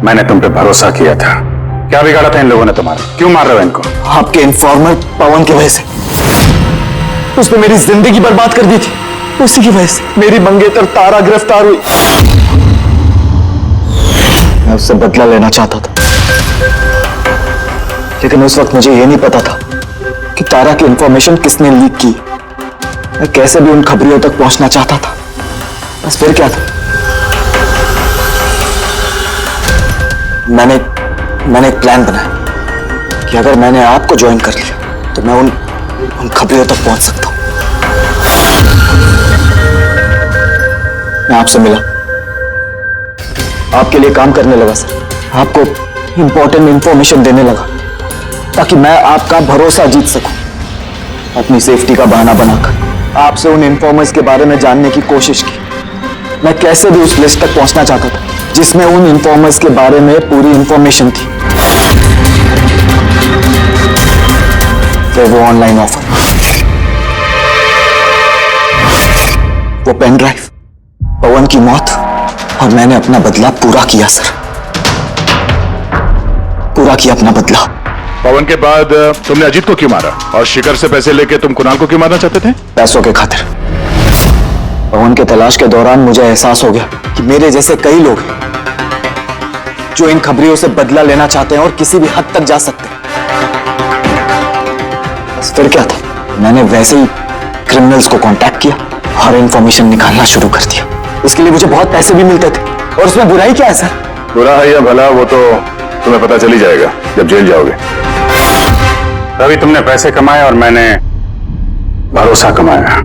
मैंने तुम पे भरोसा किया था क्या बिगाड़ा था इन लोगों ने तुम्हारा क्यों मार रहे हो इनको आपके इन्फॉर्मर पवन की वजह से उसने मेरी जिंदगी बर्बाद कर दी थी उसी की वजह से मेरी मंगेतर तारा गिरफ्तार हुई मैं उससे बदला लेना चाहता था लेकिन उस वक्त मुझे यह नहीं पता था कि तारा की इंफॉर्मेशन किसने लीक की मैं कैसे भी उन खबरियों तक पहुंचना चाहता था बस फिर क्या था? मैंने एक प्लान बनाया कि अगर मैंने आपको ज्वाइन कर लिया तो मैं उन खबरियों तक पहुंच सकता हूं। मैं आपसे मिला, आपके लिए काम करने लगा सर, आपको इंपॉर्टेंट इंफॉर्मेशन देने लगा ताकि मैं आपका भरोसा जीत सकूं। अपनी सेफ्टी का बहाना बनाकर आपसे उन इन्फॉर्मर्स के बारे में जानने की कोशिश की। मैं कैसे भी उस लिस्ट तक पहुंचना चाहता था जिसमें उन इन्फॉर्मर्स के बारे में पूरी इंफॉर्मेशन थी। फिर वो ऑनलाइन ऑफर, वो पेन ड्राइव, पवन की मौत, और मैंने अपना बदला पूरा किया सर, पूरा किया अपना बदला। पवन के बाद तुमने अजीत को क्यों मारा और शिखर से पैसे लेके तुम कुणाल को क्यों मारना चाहते थे? पैसों के खातिर। पवन के तलाश के दौरान मुझे एहसास हो गया कि मेरे जैसे कई लोग हैं जो इन खबरियों से बदला लेना चाहते हैं और किसी भी हद तक जा सकते हैं। बस फिर क्या था, मैंने वैसे ही क्रिमिनल्स को कांटेक्ट किया और इंफॉर्मेशन निकालना शुरू कर दिया। इसके लिए मुझे बहुत पैसे भी मिलते थे और उसमें बुराई क्या है सर? बुरा है या भला वो तो तुम्हें पता चल ही जाएगा जब जेल जाओगे। अभी तुमने पैसे कमाए और मैंने भरोसा कमाया।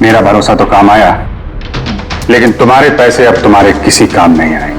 मेरा भरोसा तो काम आया, लेकिन तुम्हारे पैसे अब तुम्हारे किसी काम नहीं आएंगे।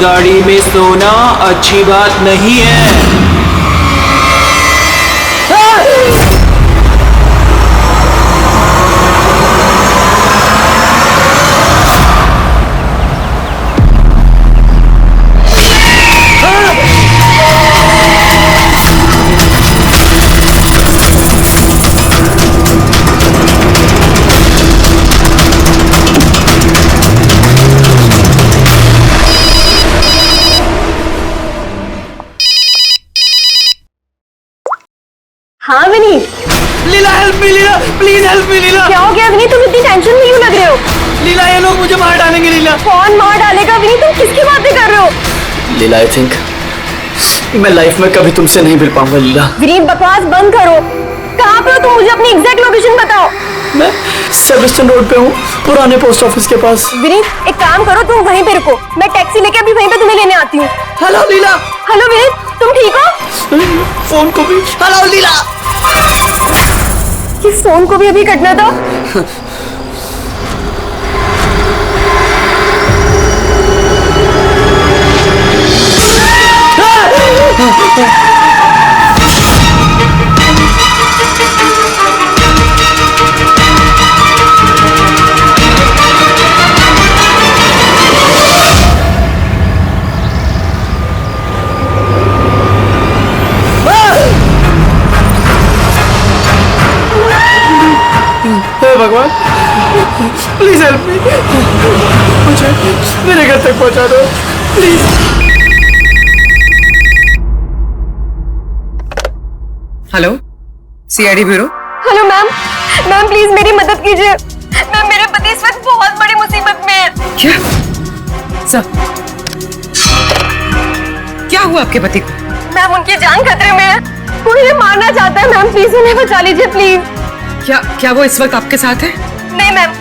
गाड़ी में सोना अच्छी बात नहीं है। हाँ Vineet. Leela help me, Leela please help me. Leela क्या हो गया विनीत, तुम इतनी टेंशन में क्यों लग रहे हो? लीला ये लोग मुझे मार डालेंगे। लीला कौन मार डालेगा विनीत, तुम किसकी बातें कर रहे हो? लीला आई थिंक मैं लाइफ में कभी तुमसे नहीं मिल पाऊंगा। लीला विनीत बकवास बंद करो। कहाँ पे हो तुम, मुझे अपनी एग्जैक्ट लोकेशन बताओ। मैं सेबेस्टियन रोड पे हूँ, पुराने पोस्ट ऑफिस के पास। विनीत एक काम करो, तुम वहीं पे रुको, मैं टैक्सी लेके अभी वहीं पे तुम्हें लेने आती हूँ। हेलो लीला। हेलो विनीत, तुम ठीक हो? फोन को भी हेलो लीला। ये फोन को भी अभी कटना था। भगवान प्लीज हेल्प मी, मुझे मेरे घर तक पहुंचा दो please. Hello CID bureau. Hello ma'am, ma'am please मेरी मदद कीजिए। मैम मेरे पति इस वक्त बहुत बड़ी मुसीबत में है। क्या सब क्या हुआ आपके पति को? मैम उनकी जान खतरे में है, कोई उन्हें मारना चाहता है। मैम प्लीज उन्हें बचा लीजिए प्लीज। क्या वो इस वक्त आपके साथ है? नहीं मैम,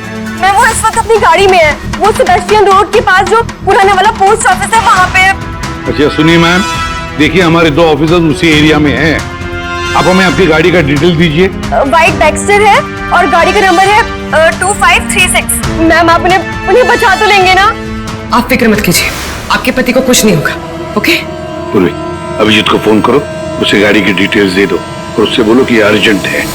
मैं वो इस वक्त अपनी गाड़ी में है। वो सेबेस्टियन रोड के पास जो पुराने वाला पोस्ट ऑफिस है वहाँ पे। अच्छा सुनिए मैम, देखिए हमारे 2 ऑफिसर्स उसी एरिया में हैं। आप हमें आपकी गाड़ी का डिटेल दीजिए। व्हाइट बैक्स्टर है और गाड़ी का नंबर है 2536। मैम आप उन्हें बचा तो लेंगे ना? आप फिक्र मत कीजिए, आपके पति को कुछ नहीं होगा। ओके पूर्वी, अभिजीत को फोन करो, उसे गाड़ी की डिटेल्स दे दो और उससे बोलो कि अर्जेंट है।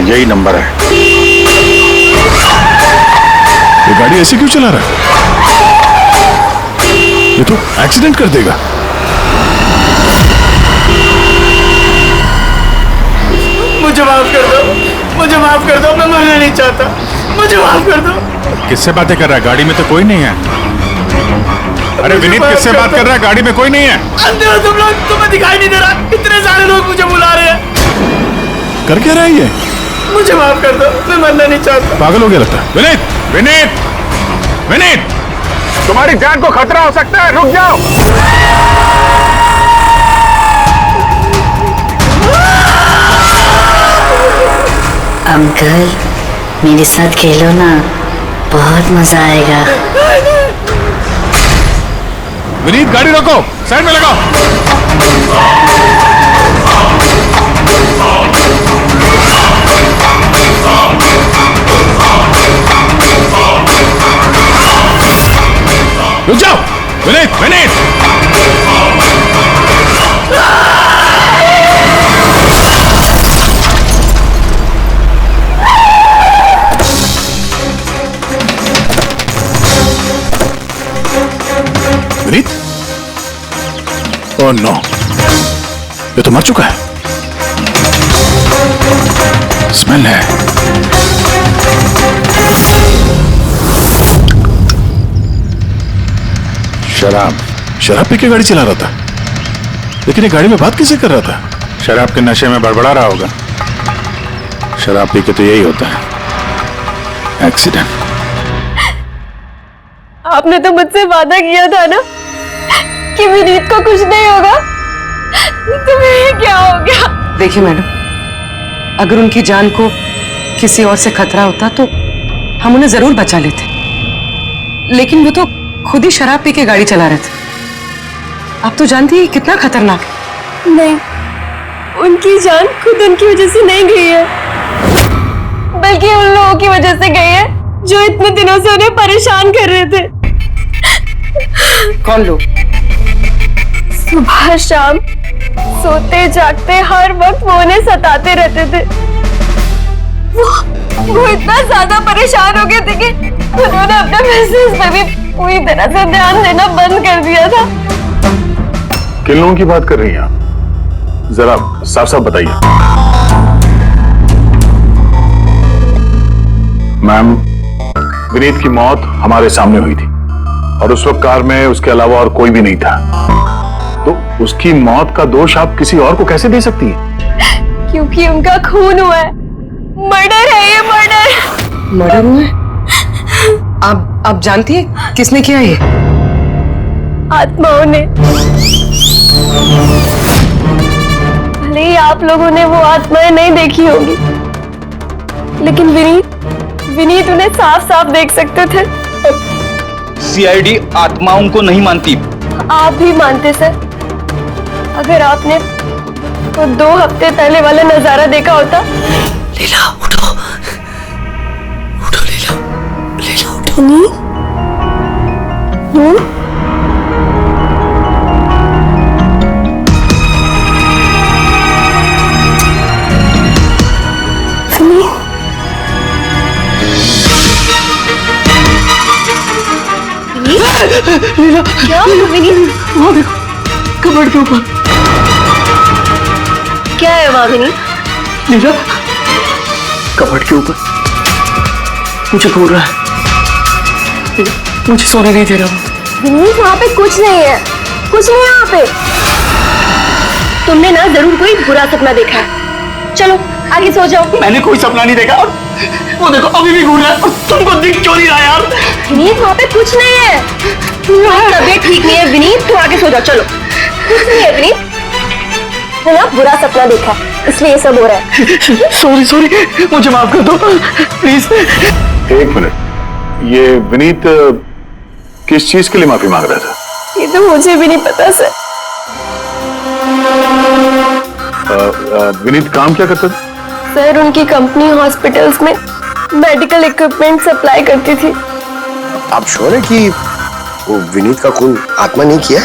यही नंबर है। ये गाड़ी ऐसे क्यों चला रहा है? ये तो एक्सीडेंट कर देगा। मुझे माफ कर दो, मुझे माफ कर दो, मैं मरना नहीं चाहता, मुझे माफ कर दो। किससे बातें कर रहा है? गाड़ी में तो कोई नहीं है। अरे विनीत, किससे बात कर रहा है? गाड़ी में कोई नहीं है। अंधे हो तुम लोग, तुम्हें दिखाई नहीं दे रहा? इतने सारे लोग मुझे बुला रहे हैं। कर क्या रहा है ये? मुझे माफ कर दो, मैं मरना नहीं चाहता। पागल हो गया लगता है। विनीत, विनीत, विनीत, तुम्हारी जान को खतरा हो सकता है, रुक जाओ। अंकल, मेरे साथ खेलो ना, बहुत मजा आएगा। विनीत, गाड़ी रोको, साइड में लगाओ। रुक जाओ। विनीत, विनीत, विनीत, ओह नो, ये तो मर चुका है। स्मेल है। शराब पी के गाड़ी चला रहा था। लेकिन ये गाड़ी में बात किसे कर रहा था? शराब के नशे में बड़बड़ा रहा होगा। शराब पी के तो यही होता है, एक्सीडेंट। आपने तो मुझसे वादा किया था ना कि विनीत को कुछ नहीं होगा, तो ये क्या हो गया? देखिए मैडम, अगर उनकी जान को किसी और से खतरा होता तो हम उन्हें जरूर बचा लेते, लेकिन वो तो खुद ही शराब पी के गाड़ी चला रहे थे। आप तो जानती हैं कितना खतरनाक है। नहीं, उनकी जान खुद उनकी वजह से नहीं गई है, बल्कि उन लोगों की वजह से गई है जो इतने दिनों से उन्हें परेशान कर रहे थे। कौन लोग? सुबह शाम सोते जागते हर वक्त वो उन्हें सताते रहते थे। वो इतना ज्यादा परेशान हो गए थे कि उन्होंने अपने बिजनेस पे भी पूरी तरह से ध्यान देना बंद कर दिया था। किन लोगों की बात कर रही हैं आप? जरा साफ साफ बताइए। मैम, विनीत की मौत हमारे सामने हुई थी और उस वक्त कार में उसके अलावा और कोई भी नहीं था, तो उसकी मौत का दोष आप किसी और को कैसे दे सकती हैं? क्योंकि उनका खून हुआ है। मर्डर है ये, मर्डर। मर्डर हुआ है? आप जानती हैं किसने किया ये? आत्माओं ने। भले ही आप लोगों ने वो आत्माएं नहीं देखी होगी, लेकिन विनीत उन्हें साफ साफ देख सकते थे। सीआईडी आत्माओं को नहीं मानती। आप भी मानते सर। अगर आपने वो 2 हफ्ते पहले वाला नजारा देखा होता। लीला उठो, उठो लीला, लीला उठो। लीला, क्या विनीत? वहाँ देखो, कबर्ड के ऊपर। क्या है वहाँ विनीत? लीला, कबर्ड के ऊपर मुझे घूर रहा है, मुझे सोने नहीं दे रहा। विनीत, वहाँ पे कुछ नहीं है, कुछ नहीं है वहाँ पे। तुमने ना जरूर कोई बुरा सपना देखा है। चलो आगे सो जाओ। मैंने कोई सपना नहीं देखा और वो देखो अभी भी घूर रहा है और तुमको दिख क्यों नहीं रहा यार? विनीत, वहाँ पे कुछ नहीं है। तबीयत ठीक नहीं है विनीत, तुम आगे सो जाओ। चलो, कुछ नहीं है विनीत, है ना बुरा सपना देखा इसलिए ये सब हो रहा है। सॉरी, मुझे माफ कर दो प्लीज। 1 मिनट, ये विनीत किस चीज के लिए माफी मांग रहा था? ये तो मुझे भी नहीं पता सर। विनीत काम क्या करता था? सर, उनकी कंपनी हॉस्पिटल्स में मेडिकल इक्विपमेंट सप्लाई करती थी। आप श्योर है कि वो विनीत का खून आत्मा नहीं किया?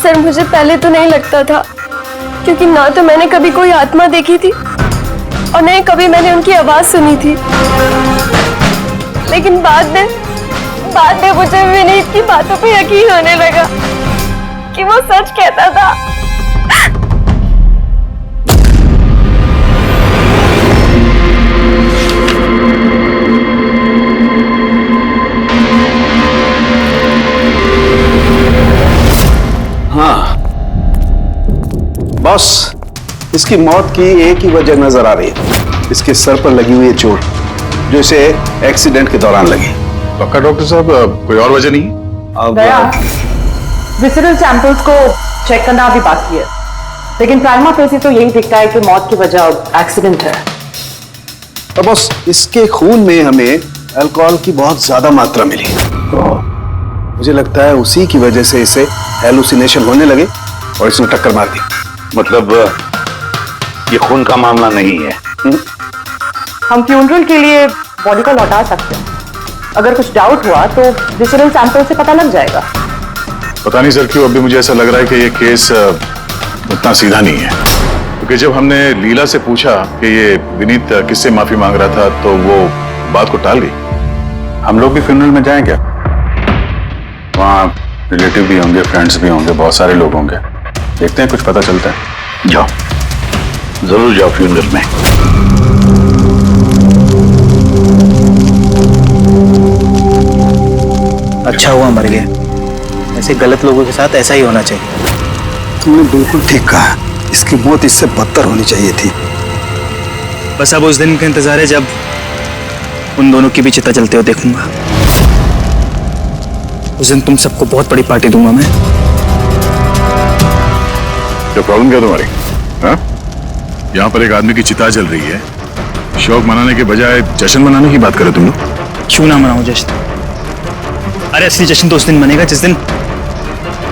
सर, मुझे पहले तो नहीं लगता था, क्योंकि ना तो मैंने कभी कोई आत्मा देखी थी और नहीं कभी मैंने उनकी आवाज सुनी थी। लेकिन बाद में मुझे विनीत की बातों पे यकीन होने लगा कि वो सच कहता था। हाँ बॉस, इसकी मौत की एक ही वजह नजर आ रही है, इसके सर पर लगी हुई चोट जो इसे एक्सीडेंट के दौरान लगी। पक्का डॉक्टर साहब, कोई और वजह नहीं? अब विसरल सैंपल्स को चेक करना अभी बाकी है, लेकिन प्राइमा फेसी तो यही दिखता है कि मौत की वजह एक्सीडेंट है। तो बॉस, इसके खून में हमें अल्कोहल की बहुत ज्यादा मात्रा मिली, तो मुझे लगता है उसी की वजह से इसे हेलुसिनेशन होने लगे और इसने टक्कर मार दी। मतलब ये खून का मामला नहीं है? हम फ्यूनरल के लिए बॉडी को लौटा सकते हैं। अगर कुछ डाउट हुआ तो विसरल सैंपल से पता लग जाएगा। पता नहीं सर क्यों अभी मुझे ऐसा लग रहा है कि ये केस उतना सीधा नहीं है, क्योंकि जब हमने लीला से पूछा कि ये विनीत किससे माफी मांग रहा था तो वो बात को टाल गई। हम लोग भी फ्यूनरल में जाएं क्या? वहाँ रिलेटिव भी होंगे, फ्रेंड्स भी होंगे, बहुत सारे लोग होंगे, देखते हैं कुछ पता चलता है। जाओ, जरूर जाओ फ्यूनरल में। अच्छा हुआ मर गया, ऐसे गलत लोगों के साथ ऐसा ही होना चाहिए। तुमने बिल्कुल ठीक कहा, इसकी मौत इससे बदतर होनी चाहिए थी। बस अब उस दिन का इंतजार है जब उन दोनों की भी चिता जलते हुए देखूंगा। उस दिन तुम सबको बहुत बड़ी पार्टी दूंगा मैं। क्या प्रॉब्लम क्या तुम्हारी? हाँ? यहाँ पर एक आदमी की चिता जल रही है, शौक मनाने के बजाय जश्न मनाने की बात करो तुम लोग। क्यों ना मनाऊं जश्न? अरे असली जश्न तो उस दिन मनेगा जिस दिन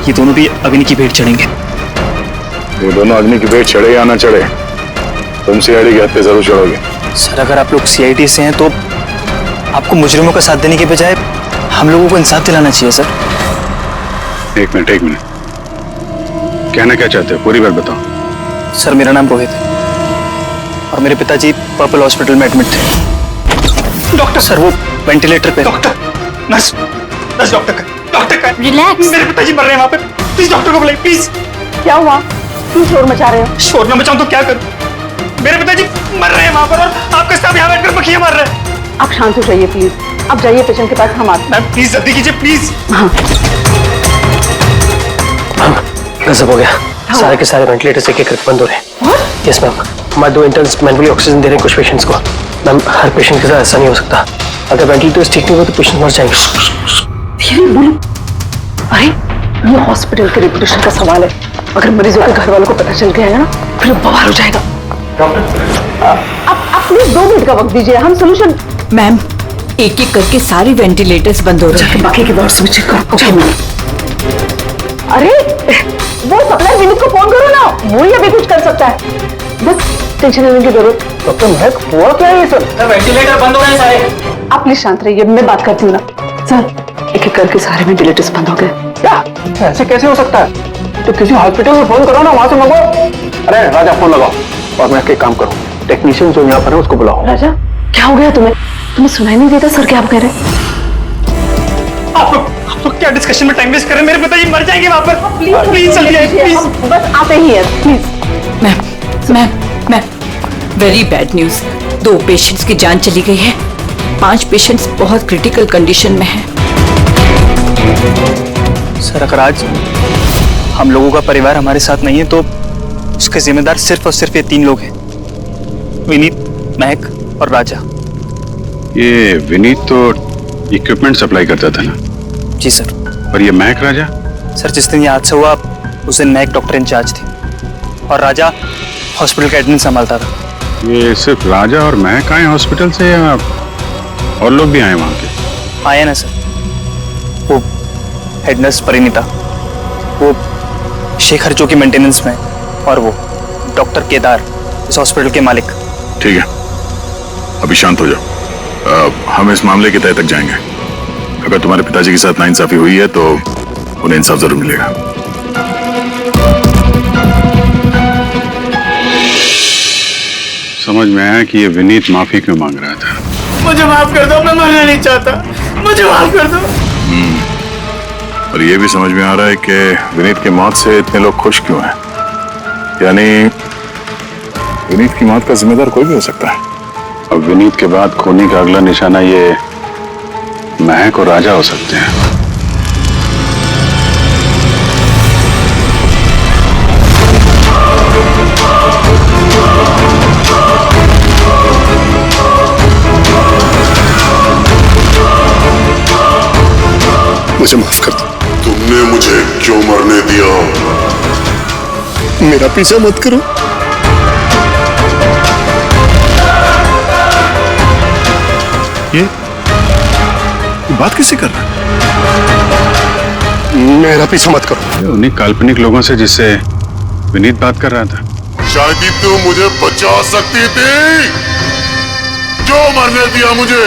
ये दोनों भी अग्नि की भेंट चढ़ेंगे। ये दोनों अग्नि की भेंट चढ़े या ना चढ़े, तुम सीआईडी के हत्या जरूर चढ़ोगे। सर अगर आप लोग सीआईडी से हैं तो आपको मुजरिमों का साथ देने के बजाय हम लोगों को इंसाफ दिलाना चाहिए सर। एक मिनट कहना क्या चाहते हो, पूरी बात बताओ। सर मेरा नाम रोहित है और मेरे पिताजी पर्पल हॉस्पिटल में एडमिट थे। डॉक्टर सर वो वेंटिलेटर पे। डॉक्टर, नर्स डॉक्टर का रिलैक्स। मेरे पिताजी मर रहे हैं वहाँ पे, प्लीज डॉक्टर को बुलाइए प्लीज। क्या हुआ? क्यों शोर मचा रहे हो? शोर न मचाऊं तो क्या करूं? मेरे पिताजी मर रहे हैं वहाँ पर और आपका स्टाफ यहाँ बैठकर मक्खियाँ मार रहे हैं। आप शांत हो जाइए प्लीज, आप जाइए पेशेंट के पास, हम आते हैं। मैम प्लीज जल्दी कीजिए प्लीज। हाँ। गजब हो गया, सारे के सारे वेंटिलेटर एक एक बंद हो रहे हैं। यस मैम, हमारे 2 इंटर्न्स मैनुअली ऑक्सीजन दे रहे हैं कुछ पेशेंट्स को। मैम हर पेशेंट के साथ ऐसा नहीं हो सकता, अगर वेंटिलेटर्स ठीक नहीं हो तो पेशेंट मर जाएंगे। धीरे बोलो। अरे ये हॉस्पिटल के रेपुटेशन का सवाल है, अगर मरीजों के घर वालों को पता चल गया ना फिर बवाल हो जाएगा। आप प्लीज 2 मिनट का वक्त दीजिए, हम सोल्यूशन। मैम एक एक करके सारे वेंटिलेटर्स बंद हो रहे हैं। बाकी के वार्ड्स में चेक करो। अरे वो सप्लाई विनीत को फोन करो ना, वो ही अभी कुछ कर सकता है। बस टेंशन लेने की जरूरत। डॉक्टर महक हुआ क्या है ये सर? वेंटिलेटर बंद हो रहे हैं सारे। आप प्लीज शांत रहिए, मैं बात करती हूँ ना। सर एक एक करके सारे वेंटिलेटर्स बंद हो गए। क्या ऐसे कैसे हो सकता है? तो किसी हॉस्पिटल में फोन करो ना, वहां से मंगवाओ। अरे राजा फोन लगाओ और मैं एक काम करूँ, टेक्नीशियन जो यहाँ पर है उसको बुलाओ। राजा क्या हो गया तुम्हें? तुम्हें सुनाई नहीं देता सर क्या आप कह रहे हैं? आप लोग क्या डिस्कशन में टाइम वेस्ट कर रहे हैं? मेरे पिताजी मर जाएंगे वहाँ पर। प्लीज जल्दी आइए प्लीज। बस आते ही है please. Ma'am very bad news, 2 patients की जान चली गई है, 5 पेशेंट्स बहुत क्रिटिकल कंडीशन में हैं। सर अगर आज हम लोगों का परिवार हमारे साथ नहीं है तो उसके जिम्मेदार सिर्फ और सिर्फ ये 3 लोग हैं, विनीत, महक और राजा। ये विनीत तो इक्विपमेंट सप्लाई करता था ना? जी सर। और ये महक राजा? सर जिस दिन ये हादसा हुआ उस दिन महक डॉक्टर इंचार्ज थी और राजा हॉस्पिटल का एडमिन संभालता था। ये सिर्फ राजा और महक आए हॉस्पिटल से या और लोग भी आए वहां के? आए ना सर, वो हेड नर्स परिणीता, वो शेखर जो की मेंटेनेंस में, और वो डॉक्टर केदार इस हॉस्पिटल के मालिक। ठीक है, अभी शांत हो जाओ। हम इस मामले के तह तक जाएंगे। अगर तुम्हारे पिताजी के साथ नाइंसाफी हुई है तो उन्हें इंसाफ जरूर मिलेगा। समझ में आया कि ये विनीत माफी क्यों मांग रहा था। मुझे माफ कर दो, मैं मरना नहीं चाहता, मुझे माफ कर दो। और ये भी समझ में आ रहा है कि विनीत की मौत से इतने लोग खुश क्यों हैं। यानी विनीत की मौत का जिम्मेदार कोई भी हो सकता है। अब विनीत के बाद खूनी का अगला निशाना ये महक और राजा हो सकते हैं। मुझे माफ कर दो। तुमने मुझे क्यों मरने दिया? मेरा पीछा मत करो। ये बात किससे कर रहा है? मेरा पीछा मत करो। उन्हीं काल्पनिक लोगों से जिससे विनीत बात कर रहा था। शायद ही तुम मुझे बचा सकती थी। क्यों मरने दिया मुझे?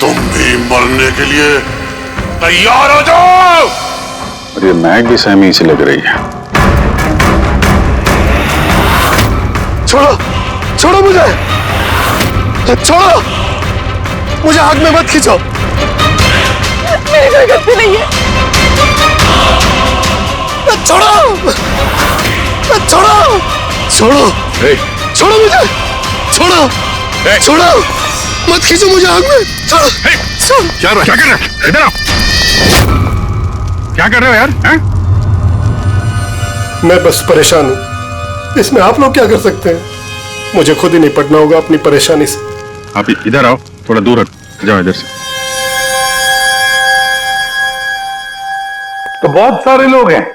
तुम भी मरने के लिए तैयार हो जाओ। और ये महक भी सहमी से लग रही है। छोड़ो, छोड़ो मुझे, छोड़ो मुझे, आग में मत खींचो। मेरी कोई गलती नहीं है। छोड़ो, छोड़ो, छोड़ो, छोड़ो मुझे, छोड़ो, छोड़ो, मत खींचो मुझे आग में। छोड़ो, क्या कर रहे हो? इधर आओ। क्या कर रहे हो यार? हैं? मैं बस परेशान हूं, इसमें आप लोग क्या कर सकते हैं? मुझे खुद ही निपटना होगा अपनी परेशानी से। आप इधर आओ, थोड़ा दूर हट जाओ इधर से। तो बहुत सारे लोग हैं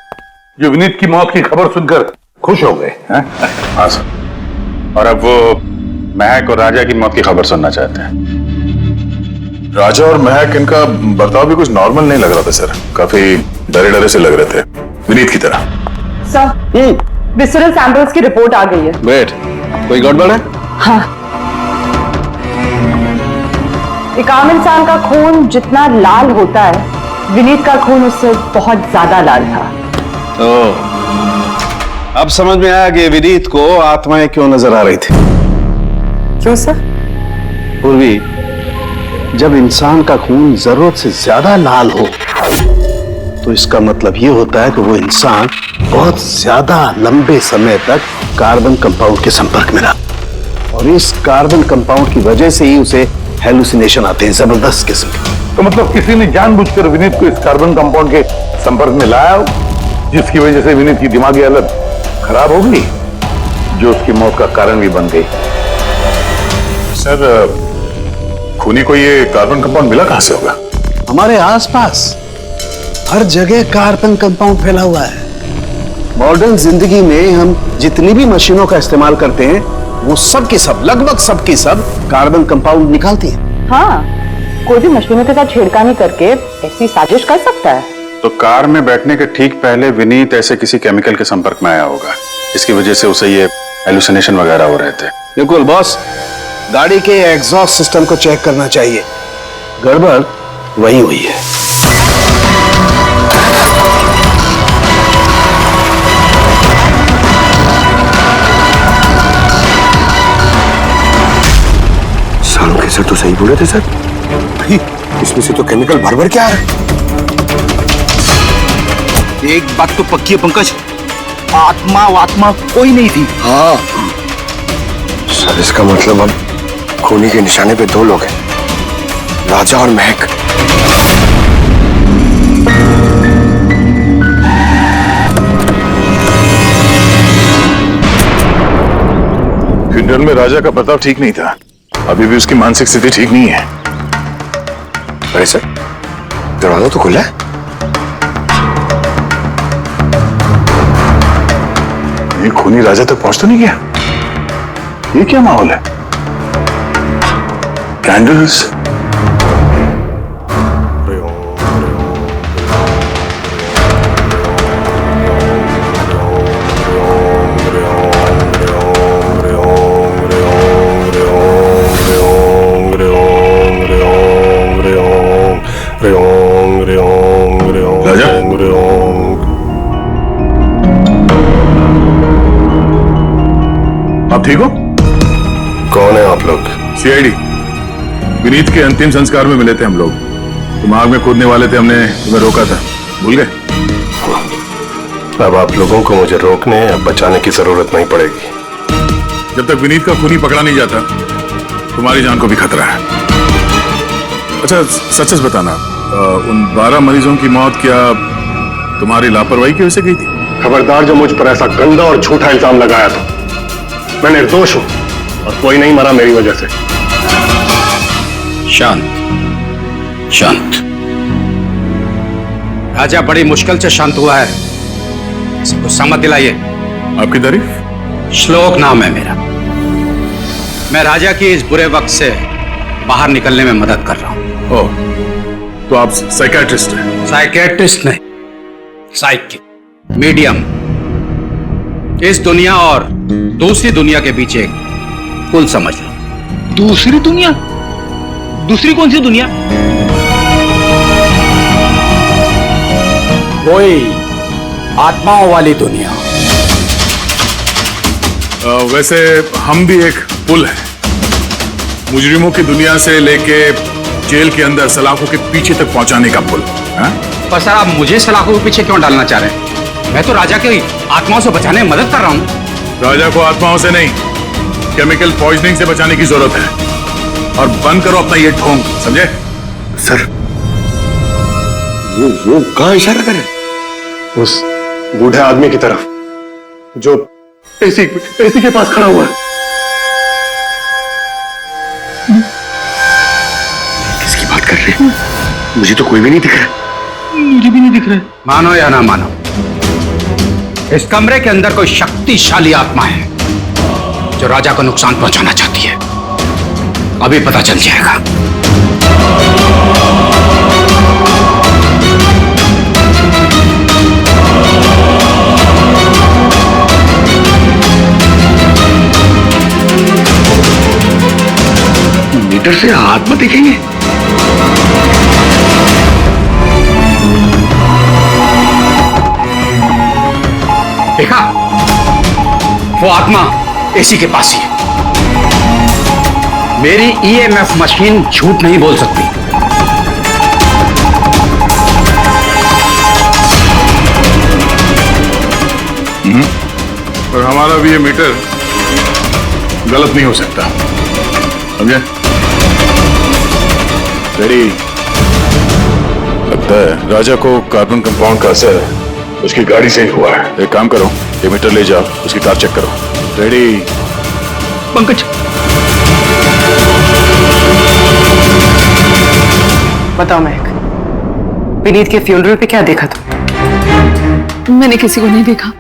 जो विनीत की मौत की खबर सुनकर खुश हो गए हैं। हाँ सर। और अब वो महक और राजा की मौत की खबर सुनना चाहते हैं। राजा और महक, इनका बर्ताव भी कुछ नॉर्मल नहीं लग रहा था सर। काफी डरे डरे से लग रहे थे, विनीत की तरह। सर, विसरल सैंपल्स की रिपोर्ट आ गई है। वेट, कोई गड़बड़ है? हाँ, एक आम इंसान का खून जितना लाल होता है, विनीत का खून उससे बहुत ज्यादा लाल था। अब समझ में आया कि विनीत को आत्माएं क्यों नजर आ रही थी। क्यों सर? पूर्वी, जब इंसान का खून जरूरत से ज्यादा लाल हो तो इसका मतलब ये होता है कि वो इंसान बहुत ज्यादा लंबे समय तक कार्बन कंपाउंड के संपर्क में रहा, और इस कार्बन कंपाउंड की वजह से ही उसे हेलुसिनेशन आते हैं, जबरदस्त किस्म के। तो मतलब किसी ने जानबूझकर विनीत को इस कार्बन कंपाउंड के संपर्क में लाया, जिसकी वजह से विनीत की दिमागी हालत खराब हो गई, जो उसकी मौत का कारण भी बन गई। सर, खूनी को ये कार्बन कंपाउंड मिला कहां से होगा? हमारे आसपास हर जगह कार्बन कंपाउंड फैला हुआ है। मॉडर्न जिंदगी में हम जितनी भी मशीनों का इस्तेमाल करते हैं, वो सब की सब, लगभग सब की सब कार्बन कंपाउंड निकालती हैं। हाँ, कोई भी मशीनों के साथ छेड़खानी करके ऐसी साजिश कर सकता है। तो कार में बैठने के ठीक पहले विनीत ऐसे किसी केमिकल के संपर्क में आया होगा, इसकी वजह से उसे ये हेलुसिनेशन वगैरह हो रहे थे। बिल्कुल बॉस, गाड़ी के एग्जॉस्ट सिस्टम को चेक करना चाहिए, गड़बड़ वही हुई है। सालों के सर तो सही बोले थे सर। भाई, इसमें से तो केमिकल भर भर के आ रहा है। एक बात तो पक्की है पंकज, आत्मा कोई नहीं थी। हाँ सर, इसका मतलब अब खूनी के निशाने पे दो लोग हैं, राजा और महक। फ्यूनरल में राजा का बर्ताव ठीक नहीं था, अभी भी उसकी मानसिक स्थिति ठीक नहीं है। अरे सर, दरवाजा तो खुला है। ये खूनी राजा तक पहुंच तो नहीं गया? ये क्या माहौल है? कैंडल्स, राजा, आप ठीक हो? कौन है आप लोग? सीआईडी। विनीत के अंतिम संस्कार में मिले थे हम लोग। तुम आग में कूदने वाले थे, हमने तुम्हें रोका था, भूल गए? अब आप लोगों को मुझे रोकने या बचाने की जरूरत नहीं पड़ेगी। जब तक विनीत का खूनी पकड़ा नहीं जाता, तुम्हारी जान को भी खतरा है। अच्छा, सच सच बताना, उन 12 मरीजों की मौत क्या तुम्हारी लापरवाही की वजह से गई थी? खबरदार जो मुझ पर ऐसा गंदा और झूठा इल्जाम लगाया तो मैं निर्दोष हूं और कोई नहीं मरा मेरी वजह से। शांत शांत। राजा बड़ी मुश्किल से शांत हुआ है, इसे गुस्सा मत दिलाइए। आपकी तारीफ? श्लोक नाम है मेरा। मैं राजा की इस बुरे वक्त से बाहर निकलने में मदद कर रहा हूं। ओह, तो आप साइकियाट्रिस्ट हैं? साइकियाट्रिस्ट नहीं, साइकिक, मीडियम। इस दुनिया और दूसरी दुनिया के बीच एक पुल समझ लो। दूसरी दुनिया? दूसरी कौन सी दुनिया? कोई आत्माओं वाली दुनिया। वैसे हम भी एक पुल है, मुजरिमों की दुनिया से लेके जेल के अंदर सलाखों के पीछे तक पहुंचाने का पुल। पर सर, आप मुझे सलाखों के पीछे क्यों डालना चाह रहे हैं? मैं तो राजा की आत्माओं से बचाने में मदद कर रहा हूं। राजा को आत्माओं से नहीं, केमिकल पॉइजनिंग से बचाने की जरूरत है। और बंद करो अपना ये ढोंग, समझे? सर, वो कहां इशारा कर रहे? उस बूढ़े आदमी की तरफ जो एसी के पास खड़ा हुआ है। किसकी बात कर रहे हैं? मुझे तो कोई भी नहीं दिख रहा। मुझे भी नहीं दिख रहा है। मानो या ना मानो, इस कमरे के अंदर कोई शक्तिशाली आत्मा है जो राजा को नुकसान पहुंचाना चाहती है। अभी पता चल जाएगा। मीटर से आत्मा दिखेंगे? देखा, वो आत्मा एसी के पास ही है। मेरी ईएमएफ मशीन झूठ नहीं बोल सकती। और हमारा भी ये मीटर गलत नहीं हो सकता, समझे? रेडी? लगता है राजा को कार्बन कंपाउंड का असर उसकी गाड़ी से ही हुआ है। एक काम करो, ये मीटर ले जाओ, उसकी कार चेक करो। रेडी? पंकज, बताओ महक, विनीत के फ्यूनरल पे क्या देखा तुम? मैंने किसी को नहीं देखा,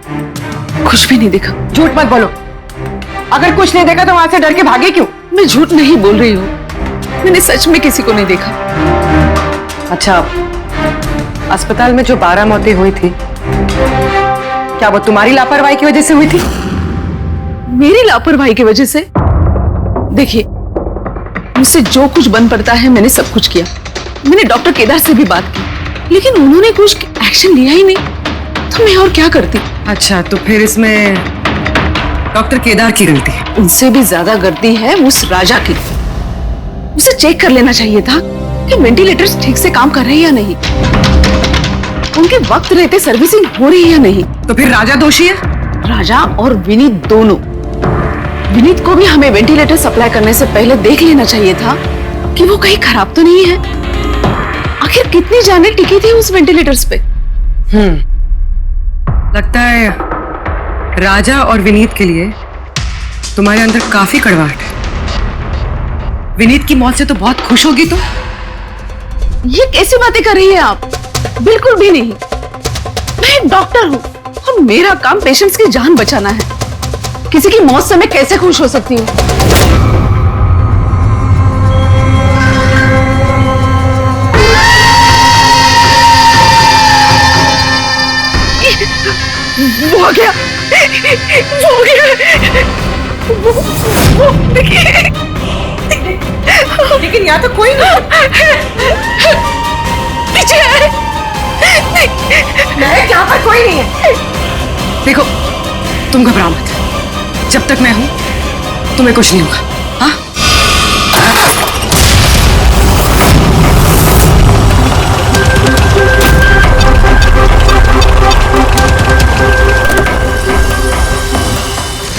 कुछ भी नहीं देखा। झूठ मत बोलो। अगर कुछ नहीं देखा तो वहां से डर के भागे क्यों? मैं झूठ नहीं बोल रही हूँ, मैंने सच में किसी को नहीं देखा। अच्छा, अस्पताल में जो 12 मौतें हुई थी, क्या वो तुम्हारी लापरवाही की वजह से हुई थी? मेरी लापरवाही की वजह से? देखिए, मुझसे जो कुछ बन पड़ता है मैंने सब कुछ किया। मैंने डॉक्टर केदार से भी बात की, लेकिन उन्होंने कुछ एक्शन लिया ही नहीं, तो मैं और क्या करती? अच्छा, तो फिर इसमें डॉक्टर केदार की गलती है? उनसे भी ज्यादा गलती है उस राजा की। उसे चेक कर लेना चाहिए था कि वेंटिलेटर्स ठीक से काम कर रहे हैं या नहीं, उनके वक्त रहते सर्विसिंग हो रही है या नहीं। तो फिर राजा दोषी है? राजा और विनीत दोनों। विनीत को भी हमें वेंटिलेटर सप्लाई करने से पहले देख लेना चाहिए था कि वो कहीं खराब तो नहीं है। आखिर कितनी जानें टिकी थी उस वेंटिलेटर्स पे? लगता है राजा और विनीत के लिए तुम्हारे अंदर काफी कड़वाहट है। विनीत की मौत से तो बहुत खुश होगी तुम। ये कैसी बातें कर रही हैं आप? बिल्कुल भी नहीं। मैं एक डॉक्टर हूँ और मेरा काम पेशेंट्स की जान बचाना है। किसी की मौत से मैं कैसे खुश हो सकती हूँ? वो आ गया, वो आ गया, वो देखिए। लेकिन यहाँ तो कोई नहीं। पीछे है। नहीं, यहाँ पर कोई नहीं है। देखो, तुम घबराओ मत। जब तक मैं हूं तुम्हें कुछ नहीं होगा। हाँ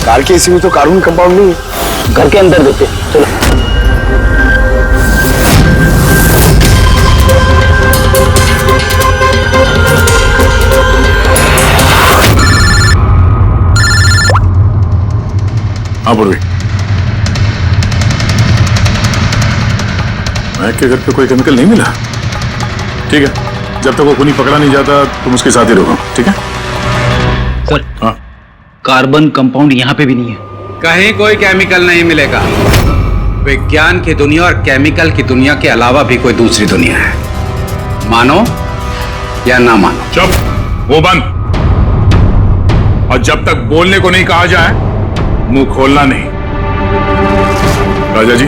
कार के एसी में तो कानून कंपाउंड नहीं है, घर के अंदर देते चलो। हाँ पूर्वी, महक के घर पे कोई केमिकल नहीं मिला? ठीक है, जब तक वो खूनी पकड़ा नहीं जाता तुम उसके साथ ही रहो, ठीक है? सर, हाँ कार्बन कंपाउंड यहाँ पे भी नहीं है। कहीं कोई केमिकल नहीं मिलेगा। विज्ञान की दुनिया और केमिकल की दुनिया के अलावा भी कोई दूसरी दुनिया है, मानो या ना मानो। चुप, वो बंद। और जब तक बोलने को नहीं कहा जाए मुंह खोलना नहीं। राजा जी,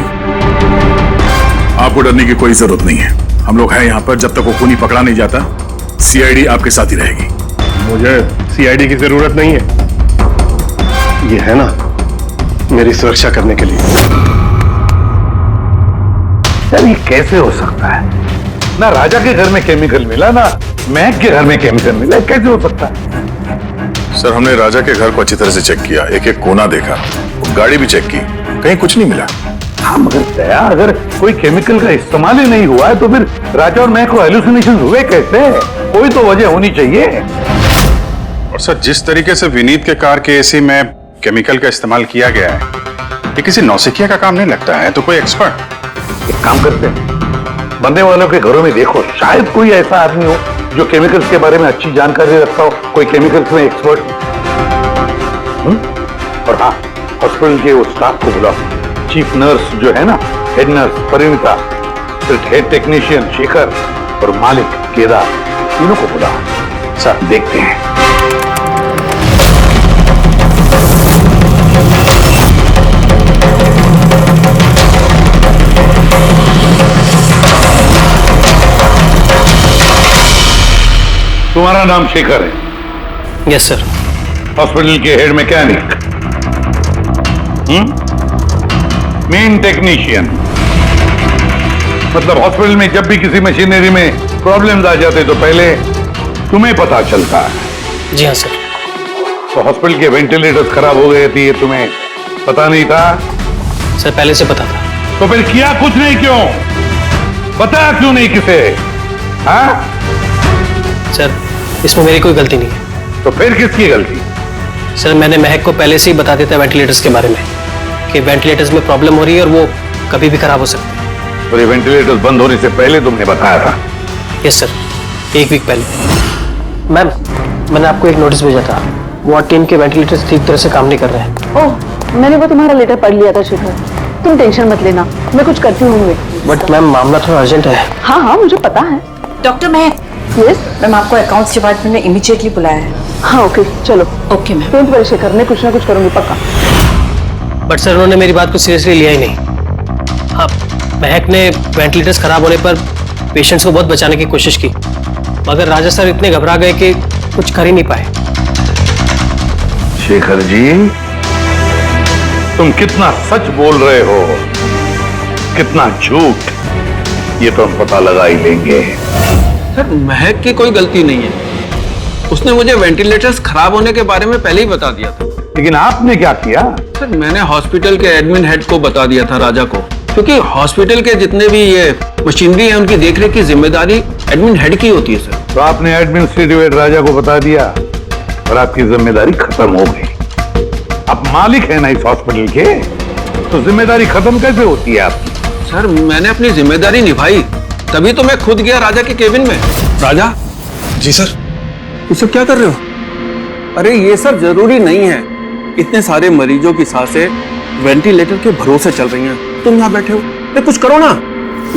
आपको डरने की कोई जरूरत नहीं है, हम लोग हैं यहाँ पर। जब तक वो खूनी पकड़ा नहीं जाता सीआईडी आपके साथ ही रहेगी। मुझे सीआईडी की जरूरत नहीं है, ये है ना मेरी सुरक्षा करने के लिए। यार ये कैसे हो सकता है? ना राजा के घर में केमिकल मिला, ना महक के घर में केमिकल मिला, कैसे हो सकता है? सर, हमने राजा के घर को अच्छी तरह से चेक किया, एक एक कोना देखा, गाड़ी भी चेक की, कहीं कुछ नहीं मिला। हाँ मगर दया, अगर कोई केमिकल का इस्तेमाल ही नहीं हुआ है तो फिर राजा और महक को हेलुसिनेशन हुए कैसे? कोई तो वजह होनी चाहिए। और सर, जिस तरीके से विनीत के कार के एसी में केमिकल का इस्तेमाल किया गया है, ये किसी नौसिखिया का काम नहीं लगता है, तो कोई एक्सपर्ट। एक काम करते हैं, बनने वालों के घरों में देखो, शायद कोई ऐसा आदमी हो जो केमिकल्स के बारे में अच्छी जानकारी रखता हो, कोई केमिकल्स में एक्सपर्ट। और हाँ, हॉस्पिटल के उस स्टाफ को बुलाओ, चीफ नर्स जो है ना, हेड नर्स परिणीता, फिर हेड टेक्नीशियन शेखर और मालिक केदार, तीनों को बुलाओ। सर देखते हैं। तुम्हारा नाम शेखर है? Yes sir. हॉस्पिटल के हेड मैकेनिक, मेन टेक्नीशियन, मतलब हॉस्पिटल में जब भी किसी मशीनरी में प्रॉब्लम्स आ जाते तो पहले तुम्हें पता चलता है। जी हाँ सर। तो हॉस्पिटल के वेंटिलेटर्स खराब हो गए थे, ये तुम्हें पता नहीं था? सर पहले से पता था। तो फिर किया कुछ नहीं क्यों? बताया क्यों नहीं किसे? हाँ सर, इसमें मेरी कोई गलती नहीं है। तो फिर किसकी गलती? सर मैंने महक को पहले से ही बता दिया था वेंटिलेटर्स के बारे में, कि वेंटिलेटर्स में प्रॉब्लम हो रही है और वो कभी भी खराब हो सकते हैं। और ये वेंटिलेटर्स बंद होने से पहले तुमने बताया था? यस सर, 1 वीक पहले। मैम, मैंने आपको एक नोटिस भेजा था, वार्ड टीम के वेंटिलेटर्स ठीक तरह से काम नहीं कर रहे हैं। ओह, मैंने वो तुम्हारा लेटर पढ़ लिया था शेखर, तुम टेंशन मत लेना, मैं कुछ करती हूँ। बट मैम मामला थोड़ा अर्जेंट है। हाँ हाँ मुझे पता है। डॉक्टर महक। यस मैम, आपको अकाउंट्स डिपार्टमेंट में इमीडिएटली बुलाया है। हाँ ओके चलो। Okay ma'am. Don't worry Shekhar, मैं कुछ ना कुछ करूंगी पक्का। बट सर उन्होंने मेरी बात को सीरियसली लिया ही नहीं। हाँ, महक ने वेंटिलेटर्स खराब होने पर पेशेंट्स को बहुत बचाने की कोशिश की, मगर राजा सर इतने घबरा गए कि कुछ कर ही नहीं पाए। शेखर जी, तुम कितना सच बोल रहे हो, कितना झूठ, ये तो हम पता लगा ही लेंगे। सर महक की कोई गलती नहीं है, उसने मुझे वेंटिलेटर्स खराब होने के बारे में पहले ही बता दिया था। लेकिन आपने क्या किया? सर मैंने हॉस्पिटल के एडमिन हेड को बता दिया था, राजा को, क्योंकि हॉस्पिटल के जितने भी ये मशीनरी है उनकी देखरेख की जिम्मेदारी एडमिन हेड की होती है सर। तो आपने एडमिनिस्ट्रेटिव हेड राजा को बता दिया और आपकी जिम्मेदारी खत्म हो गई। आप मालिक है ना इस हॉस्पिटल के, तो जिम्मेदारी खत्म कैसे होती है आपकी? सर मैंने अपनी जिम्मेदारी निभाई, तभी तो मैं खुद गया राजा के केबिन में। राजा। जी सर। ये सब क्या कर रहे हो? अरे ये सब जरूरी नहीं है, इतने सारे मरीजों की सांसें वेंटिलेटर के भरोसे चल रही हैं, तुम यहाँ बैठे हो, ये कुछ करो ना।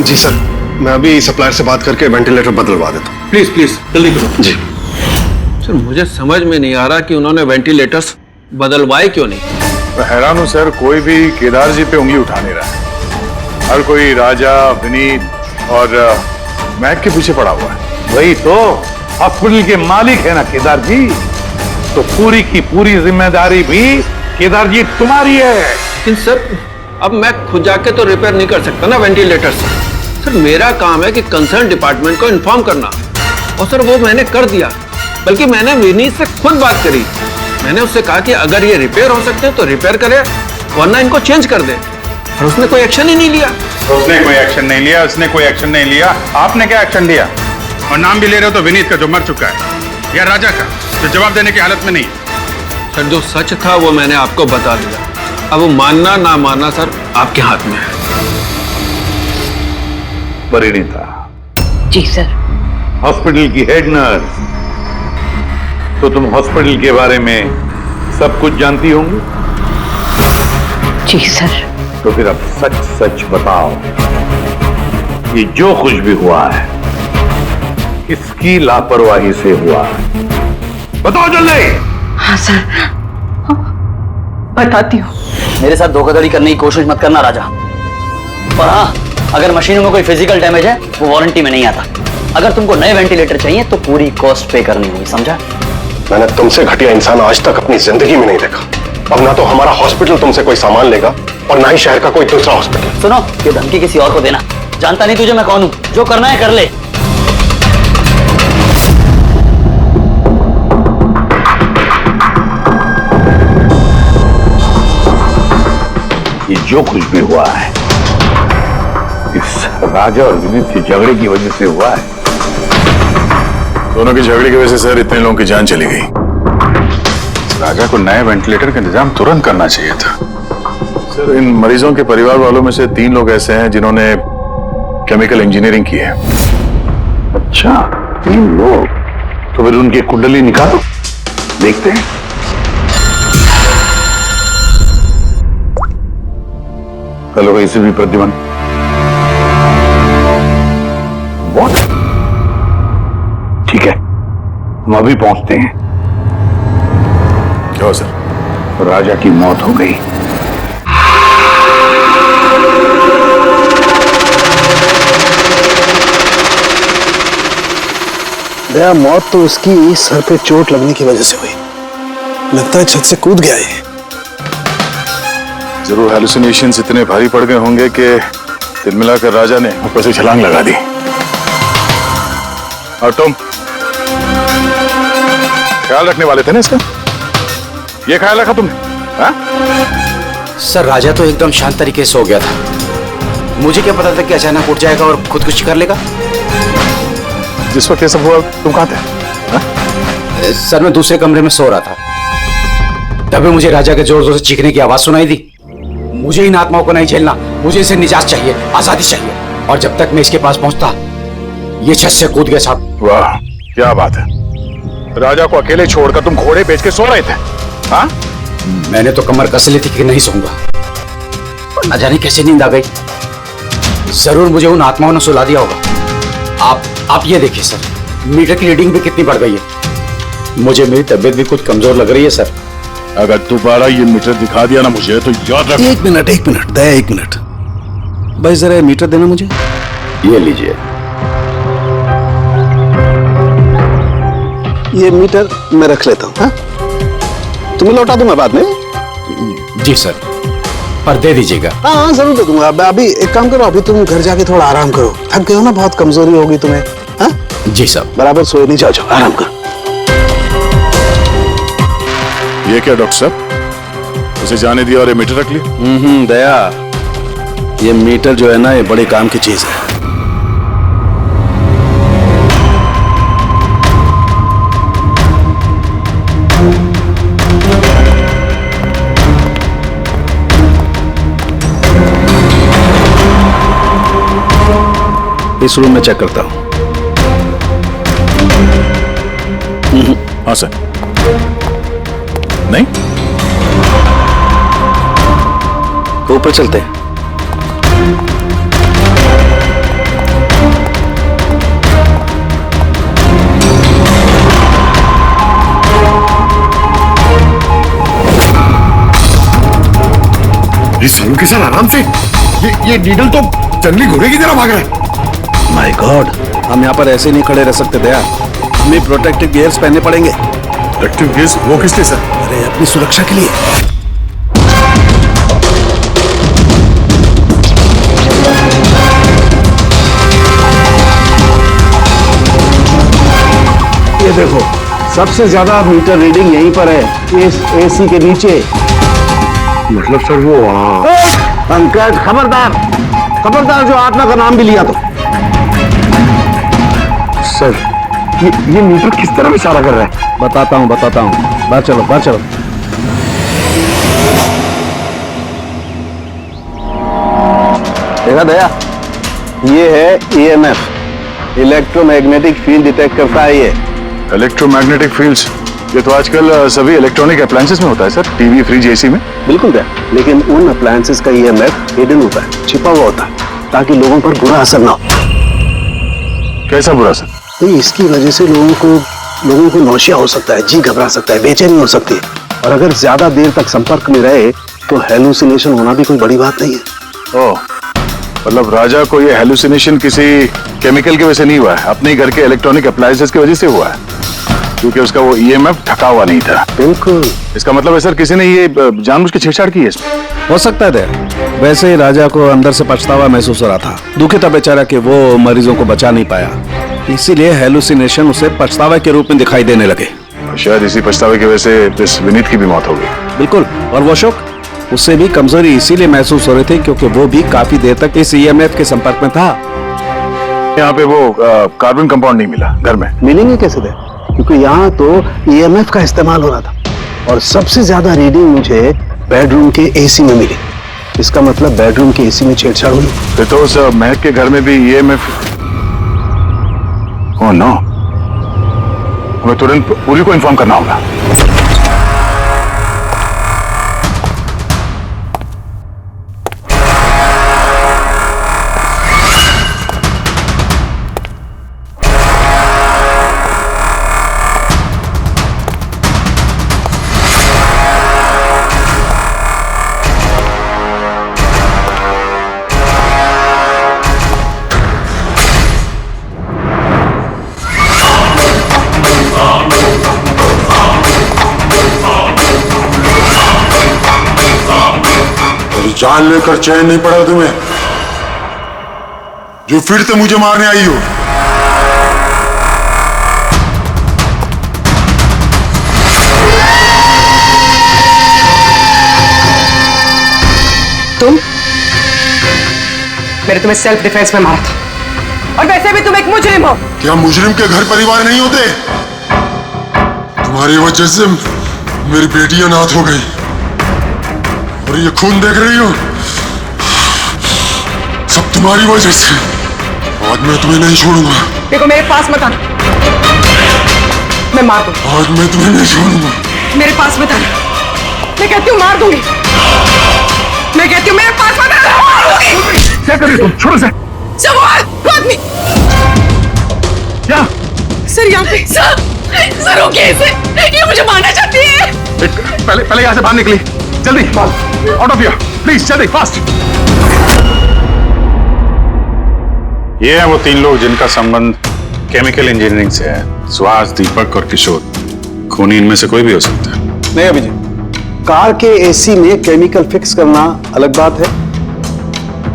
जी सर, मैं अभी सप्लायर से बात करके वेंटिलेटर बदलवा देता हूँ। प्लीज प्लीज जल्दी करो। जी सर, मुझे समझ में नहीं आ रहा कि उन्होंने वेंटिलेटर्स बदलवाए क्यों नहीं। मैं हैरान हूं सर, कोई भी केदार जी पे उंगली उठा नहीं रहा। हर कोई राजा, विनीत और महक के पीछे पड़ा हुआ है। वही तो, हॉस्पिटल के मालिक है ना केदार जी, तो पूरी की पूरी जिम्मेदारी भी केदार जी तुम्हारी है। लेकिन सर अब मैं खुद जाके तो रिपेयर नहीं कर सकता ना वेंटिलेटर से। सर मेरा काम है कि कंसर्न डिपार्टमेंट को इन्फॉर्म करना, और सर वो मैंने कर दिया। बल्कि मैंने विनीत से खुद बात करी। मैंने उससे कहा कि अगर ये रिपेयर हो सकते हैं तो रिपेयर करे, वरना इनको चेंज कर दे, और उसने कोई एक्शन ही नहीं लिया। उसने कोई एक्शन नहीं लिया, उसने कोई एक्शन नहीं लिया। आपने क्या एक्शन लिया? और नाम भी ले रहे हो तो विनीत का जो मर चुका है, या राजा का जो जवाब देने की हालत में नहीं है। सर जो सच था वो मैंने आपको बता दिया। अब वो मानना ना मानना सर आपके हाथ में है। परिणीता जी सर। हॉस्पिटल की हेड नर्स, तो तुम हॉस्पिटल के बारे में सब कुछ जानती होंगी। जी सर। तो फिर अब सच सच बताओ कि जो कुछ भी हुआ है किसकी लापरवाही से हुआ है? बताओ जल्दी। हाँ सर, बताती हूँ। मेरे साथ धोखाधड़ी करने की कोशिश मत करना राजा। और हाँ, अगर मशीनों में कोई फिजिकल डैमेज है वो वारंटी में नहीं आता। अगर तुमको नए वेंटिलेटर चाहिए तो पूरी कॉस्ट पे करनी होगी, समझा? मैंने तुमसे घटिया इंसान आज तक अपनी जिंदगी में नहीं देखा। अब ना तो हमारा हॉस्पिटल तुमसे कोई सामान लेगा और ना ही शहर का कोई दूसरा हॉस्पिटल। सुनो, ये धमकी किसी और को देना। जानता नहीं तुझे मैं कौन हूं। जो करना है कर ले। ये जो कुछ भी हुआ है इस राजा और विनीत के झगड़े की वजह से हुआ है। दोनों के झगड़े की वजह से सर इतने लोगों की जान चली गई। राजा को नए वेंटिलेटर का इंतजाम तुरंत करना चाहिए था। सर इन मरीजों के परिवार वालों में से 3 लोग ऐसे हैं जिन्होंने केमिकल इंजीनियरिंग की है। अच्छा, 3 लोग? तो फिर उनकी कुंडली निकालो, देखते हैं। हेलो, इसे भी प्रद्युमन। What? ठीक है, हम अभी पहुंचते हैं। क्या सर? राजा की मौत हो गई। दया, मौत तो उसकी सर पे चोट लगने की वजह से हुई। लगता है छत से कूद गया ये। जरूर हैलुसिनेशंस इतने भारी पड़ गए होंगे कि दिल मिलाकर राजा ने ऊपर से छलांग लगा दी। और तुम ख्याल रखने वाले थे ना इसका? ये ख्याल रखा तुमने? हाँ? सर राजा तो एकदम शांत तरीके से हो गया था। मुझे क्या पता था कि अचानक उठ जाएगा और खुदकुशी कर लेगा। जिस वक्त ये सब हुआ तुम कहां थे? हाँ? सर मैं दूसरे कमरे में सो रहा था, तभी मुझे राजा के जोर जोर से चीखने की आवाज सुनाई दी। मुझे इन आत्माओं को नहीं झेलना, मुझे इसे निजात चाहिए, आजादी चाहिए। और जब तक मैं इसके पास पहुंचता ये छत से कूद गया साहब। वाह, क्या बात है। राजा को अकेले छोड़कर तुम घोड़े बेच के सो रहे थे? हाँ? मैंने तो कमर कस ली थी कि नहीं सोऊंगा, और न जाने कैसे नींद आ गई। जरूर मुझे उन आत्माओं ने सुला दिया होगा। आप ये देखिए सर, मीटर की रीडिंग भी कितनी बढ़ गई है। मुझे मेरी तबीयत भी कुछ कमजोर लग रही है सर। अगर दोबारा ये मीटर दिखा दिया ना मुझे तो याद रख। एक मिनट दया, 1 मिनट भाई, जरा मीटर देना मुझे। ये लीजिए। ये मीटर मैं रख लेता हूँ। हाँ? तुम्हें लौटा दूंगा बाद में। जी सर, पर दे दीजिएगा। हाँ जरूर दे दूंगा। अभी एक काम करो, अभी तुम घर जाके थोड़ा आराम करो। थक गए हो ना, बहुत कमजोरी होगी तुम्हें। हाँ? जी साहब। बराबर सोए नहीं, जाओ आराम करो। ये क्या डॉक्टर साहब, उसे जाने दिया और ये मीटर रख लिया? दया, ये मीटर जो है ना, ये बड़े काम की चीज है। इस रूम में चेक करता हूं। हाँ सर। नहीं, तो ऊपर चलते हैं। इस सालों के साथ आराम से। ये नीडल तो जंगली घोड़े की तरह भाग रहा है। माय गॉड, हम यहाँ पर ऐसे नहीं खड़े रह सकते दया। हमें प्रोटेक्टिव गियर्स पहनने पड़ेंगे। Protective gears? वो किस लिए सर? अरे अपनी सुरक्षा के लिए। देखो, सबसे ज्यादा मीटर रीडिंग यहीं पर है, इस एसी के नीचे। मतलब सर वो पंकज, खबरदार खबरदार, जो आत्मा का नाम भी लिया तो। सर ये मीटर किस तरह इशारा कर रहा है? बताता हूँ बाहर चलो, बाहर चलो। देखा दया, ये है EMF, इलेक्ट्रोमैग्नेटिक फील्ड डिटेक्ट करता है ये। इलेक्ट्रोमैग्नेटिक फील्ड्स, ये तो आजकल सभी इलेक्ट्रॉनिक अप्लायंसेस में होता है सर, टीवी, फ्रिज, एसी में। बिल्कुल दया, लेकिन उन अप्लायंसेस का EMF हिडन होता है, छिपा हुआ होता है, ताकि लोगों पर बुरा असर ना हो। कैसा बुरा असर? तो इसकी वजह से लोगों को नौशिया हो सकता है, जी घबरा सकता है, बेचैनी हो सकती है, और अगर ज्यादा देर तक संपर्क में रहे तो हेलुसिनेशन होना भी कोई बड़ी बात नहीं है। ओह, मतलब राजा को ये हेलुसिनेशन किसी केमिकल की वजह से नहीं हुआ है, अपने घर के इलेक्ट्रॉनिक अप्लायंसेस की वजह से हुआ है, क्योंकि उसका वो EMF ढका हुआ नहीं था। बिल्कुल। इसका मतलब है सर किसी ने ये जानबूझ के छेड़छाड़ की है इसमें। हो सकता है दया, वैसे ही राजा को अंदर से पछतावा महसूस हो रहा था, दुखी था बेचारा कि वो मरीजों को बचा नहीं पाया, इसीलिए हेलुसिनेशन उसे पछतावा के रूप में दिखाई देने लगे। शायद इसी पछतावे की वजह से इस विनीत की भी मौत हो गई। बिल्कुल, और वो अशोक, उससे भी कमजोरी इसीलिए महसूस हो रही थी क्योंकि वो भी काफी देर तक इस EMF के संपर्क में था। यहाँ पे वो कार्बन कंपाउंड नहीं मिला घर में। मिलेंगे कैसे थे? क्योंकि यहाँ तो EMF का इस्तेमाल हो रहा था, और सबसे ज्यादा रीडिंग मुझे बेडरूम के AC में मिली। इसका मतलब बेडरूम के AC में छेड़छाड़ हुई। फिर तो उस महक के घर में भी EMF। ओह नो, हमें तुरंत पुलिस को इन्फॉर्म करना होगा। जान लेकर चैन नहीं पड़ा तुम्हें, जो फिर से मुझे मारने आई हो। तुम? मैंने तुम्हें सेल्फ डिफेंस में मारा था, और वैसे भी तुम एक मुजरिम हो। क्या मुजरिम के घर परिवार नहीं होते? तुम्हारी वजह से मेरी बेटी अनाथ हो गई, और ये खून देख रही हो, सब तुम्हारी वजह से। आज मैं तुम्हें नहीं छोड़ूंगा। देखो, मेरे पास मत आना, मैं मार दूंगा। आज मैं तुम्हें नहीं छोड़ूंगा। मेरे पास मत आना, मैं कहती हूँ मार दूंगी। मैं कहती हूँ मेरे पास मत आना, मार दूंगी। क्या कर रही तुम? छोड़ो से। सवाल आदमी। क्या? सर यहाँ पे। सर रोकिए इसे, ये मुझे मारना चाहती है। पहले यहाँ से बाहर निकली, जल्दी आउट ऑफ हियर प्लीज, जल्दी फास्ट। ये हैं वो 3 लोग जिनका संबंध केमिकल इंजीनियरिंग से है। सुहास, दीपक और किशोर। खूनी इनमें से कोई भी हो सकता है। नहीं अभिजीत, कार के AC में केमिकल फिक्स करना अलग बात है,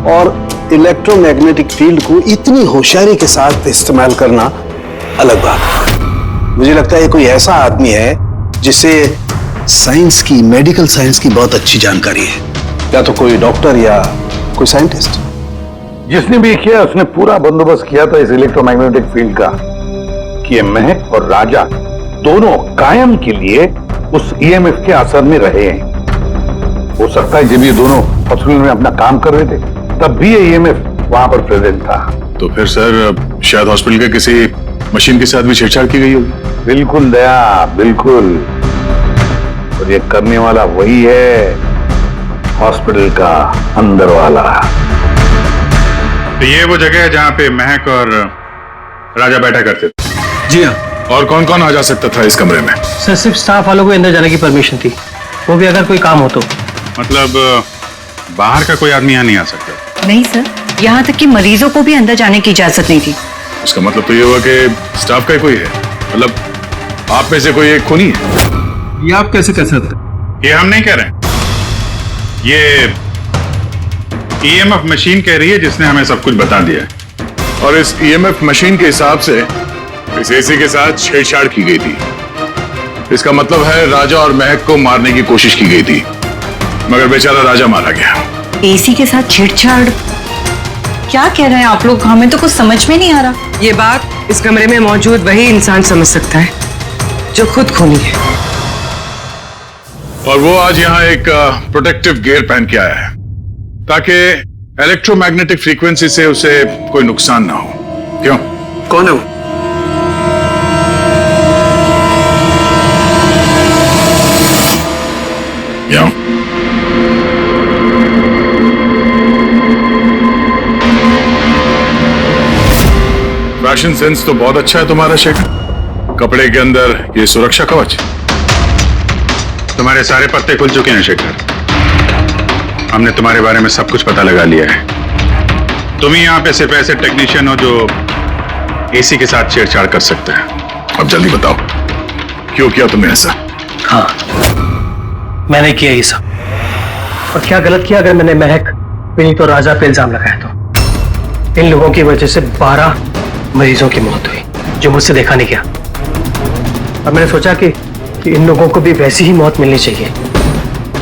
और इलेक्ट्रोमैग्नेटिक फील्ड को इतनी होशियारी के साथ इस्तेमाल करना अलग बात है। मुझे लगता है ये कोई ऐसा आदमी है जिसे साइंस की, मेडिकल साइंस की बहुत अच्छी जानकारी है, या तो कोई डॉक्टर या कोई साइंटिस्ट। जिसने भी किया उसने पूरा बंदोबस्त किया था इस इलेक्ट्रोमैग्नेटिक फील्ड का, कि ये महक और राजा दोनों कायम के लिए उस EMF के असर में रहे हैं। हो सकता है जब ये दोनों हॉस्पिटल में अपना काम कर रहे थे तब भी ये EMF वहां पर प्रेजेंट था। तो फिर सर शायद हॉस्पिटल के किसी मशीन के साथ भी छेड़छाड़ की गई होगी। बिल्कुल दया, बिल्कुल। और ये करने वाला वही है, हॉस्पिटल का अंदर वाला। तो ये वो जगह है जहाँ पे महक और राजा बैठा करते थे? जी हाँ। और कौन कौन आ जा सकता था इस कमरे में? सर सिर्फ स्टाफ वालों को अंदर जाने की परमिशन थी, वो भी अगर कोई काम हो तो। मतलब बाहर का कोई आदमी यहाँ नहीं आ सकता? नहीं सर, यहाँ तक कि मरीजों को भी अंदर जाने की इजाजत नहीं थी। इसका मतलब तो ये हुआ कि स्टाफ का ही कोई है, मतलब आप में से कोई एक खूनी है। ये आप कैसे कह सकते? ये हम नहीं कह रहे, ये EMF मशीन कह रही है जिसने हमें सब कुछ बता दिया है। और इस EMF मशीन के हिसाब से इस एसी के साथ छेड़छाड़ की गई थी। इसका मतलब है राजा और महक को मारने की कोशिश की गई थी, मगर बेचारा राजा मारा गया। एसी के साथ छेड़छाड़? क्या कह रहे हैं आप लोग? हमें तो कुछ समझ में नहीं आ रहा। ये बात इस कमरे में मौजूद वही इंसान समझ सकता है जो खुद खूनी है। और वो आज यहाँ एक प्रोटेक्टिव गियर पहन के आया है ताकि इलेक्ट्रोमैग्नेटिक फ्रीक्वेंसी से उसे कोई नुकसान ना हो। क्यों? कौन है वो? फैशन सेंस तो बहुत अच्छा है तुम्हारा शेखर। कपड़े के अंदर ये सुरक्षा कवच। तुम्हारे सारे पत्ते खुल चुके हैं शेखर। हमने तुम्हारे बारे में सब कुछ पता लगा लिया है। तुम ही यहाँ पे सिर्फ ऐसे टेक्नीशियन हो जो एसी के साथ छेड़छाड़ कर सकते हैं। अब जल्दी बताओ, क्यों किया तुमने ऐसा? हाँ, मैंने किया ये सब। और क्या गलत किया अगर मैंने महक, विनीत और राजा पे इल्जाम लगाया तो? इन लोगों की वजह से 12 मरीजों की मौत हुई जो मुझसे देखा नहीं गया। और मैंने सोचा कि इन लोगों को भी वैसी ही मौत मिलनी चाहिए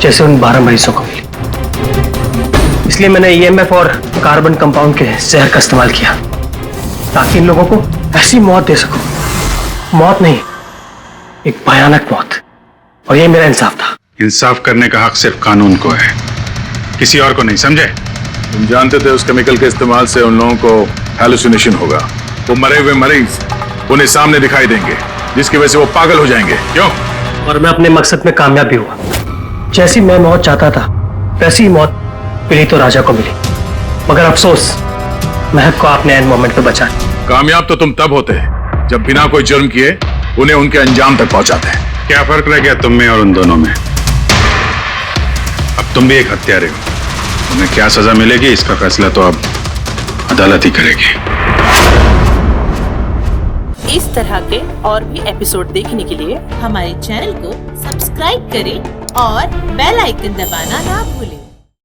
जैसे उन 12 मरीजों को मिली। इसलिए मैंने ईएमएफ और कार्बन कंपाउंड के जहर का इस्तेमाल किया ताकि इन लोगों को ऐसी मौत दे सकूं। मौत नहीं, एक भयानक मौत। और ये मेरा इंसाफ था। इंसाफ करने का हक सिर्फ कानून को है, किसी और को नहीं, समझे? तुम जानते थे उस केमिकल के इस्तेमाल से उन लोगों को हैलुसिनेशन होगा। वो मरे हुए मरीज उन्हें सामने दिखाई देंगे जिसकी वजह से वो पागल हो जाएंगे। क्यों? और मैं अपने मकसद में कामयाब भी हुआ। जैसी मैं मौत चाहता था वैसी ही मौत विनीत और राजा को मिली। मगर अफसोस, महक को आपने एंड मोमेंट पे बचा। कामयाब तो तुम तब होते हैं जब बिना कोई जुर्म किए उन्हें उनके अंजाम तक पहुंचाते हैं। क्या फर्क रह गया तुम में और उन दोनों में? अब तुम भी एक हत्यारे हो। तुम्हें क्या सजा मिलेगी इसका फैसला तो अब अदालत ही करेगी। इस तरह के और भी एपिसोड देखने के लिए हमारे चैनल को सब्सक्राइब करें और बेल आइकन दबाना ना भूलें।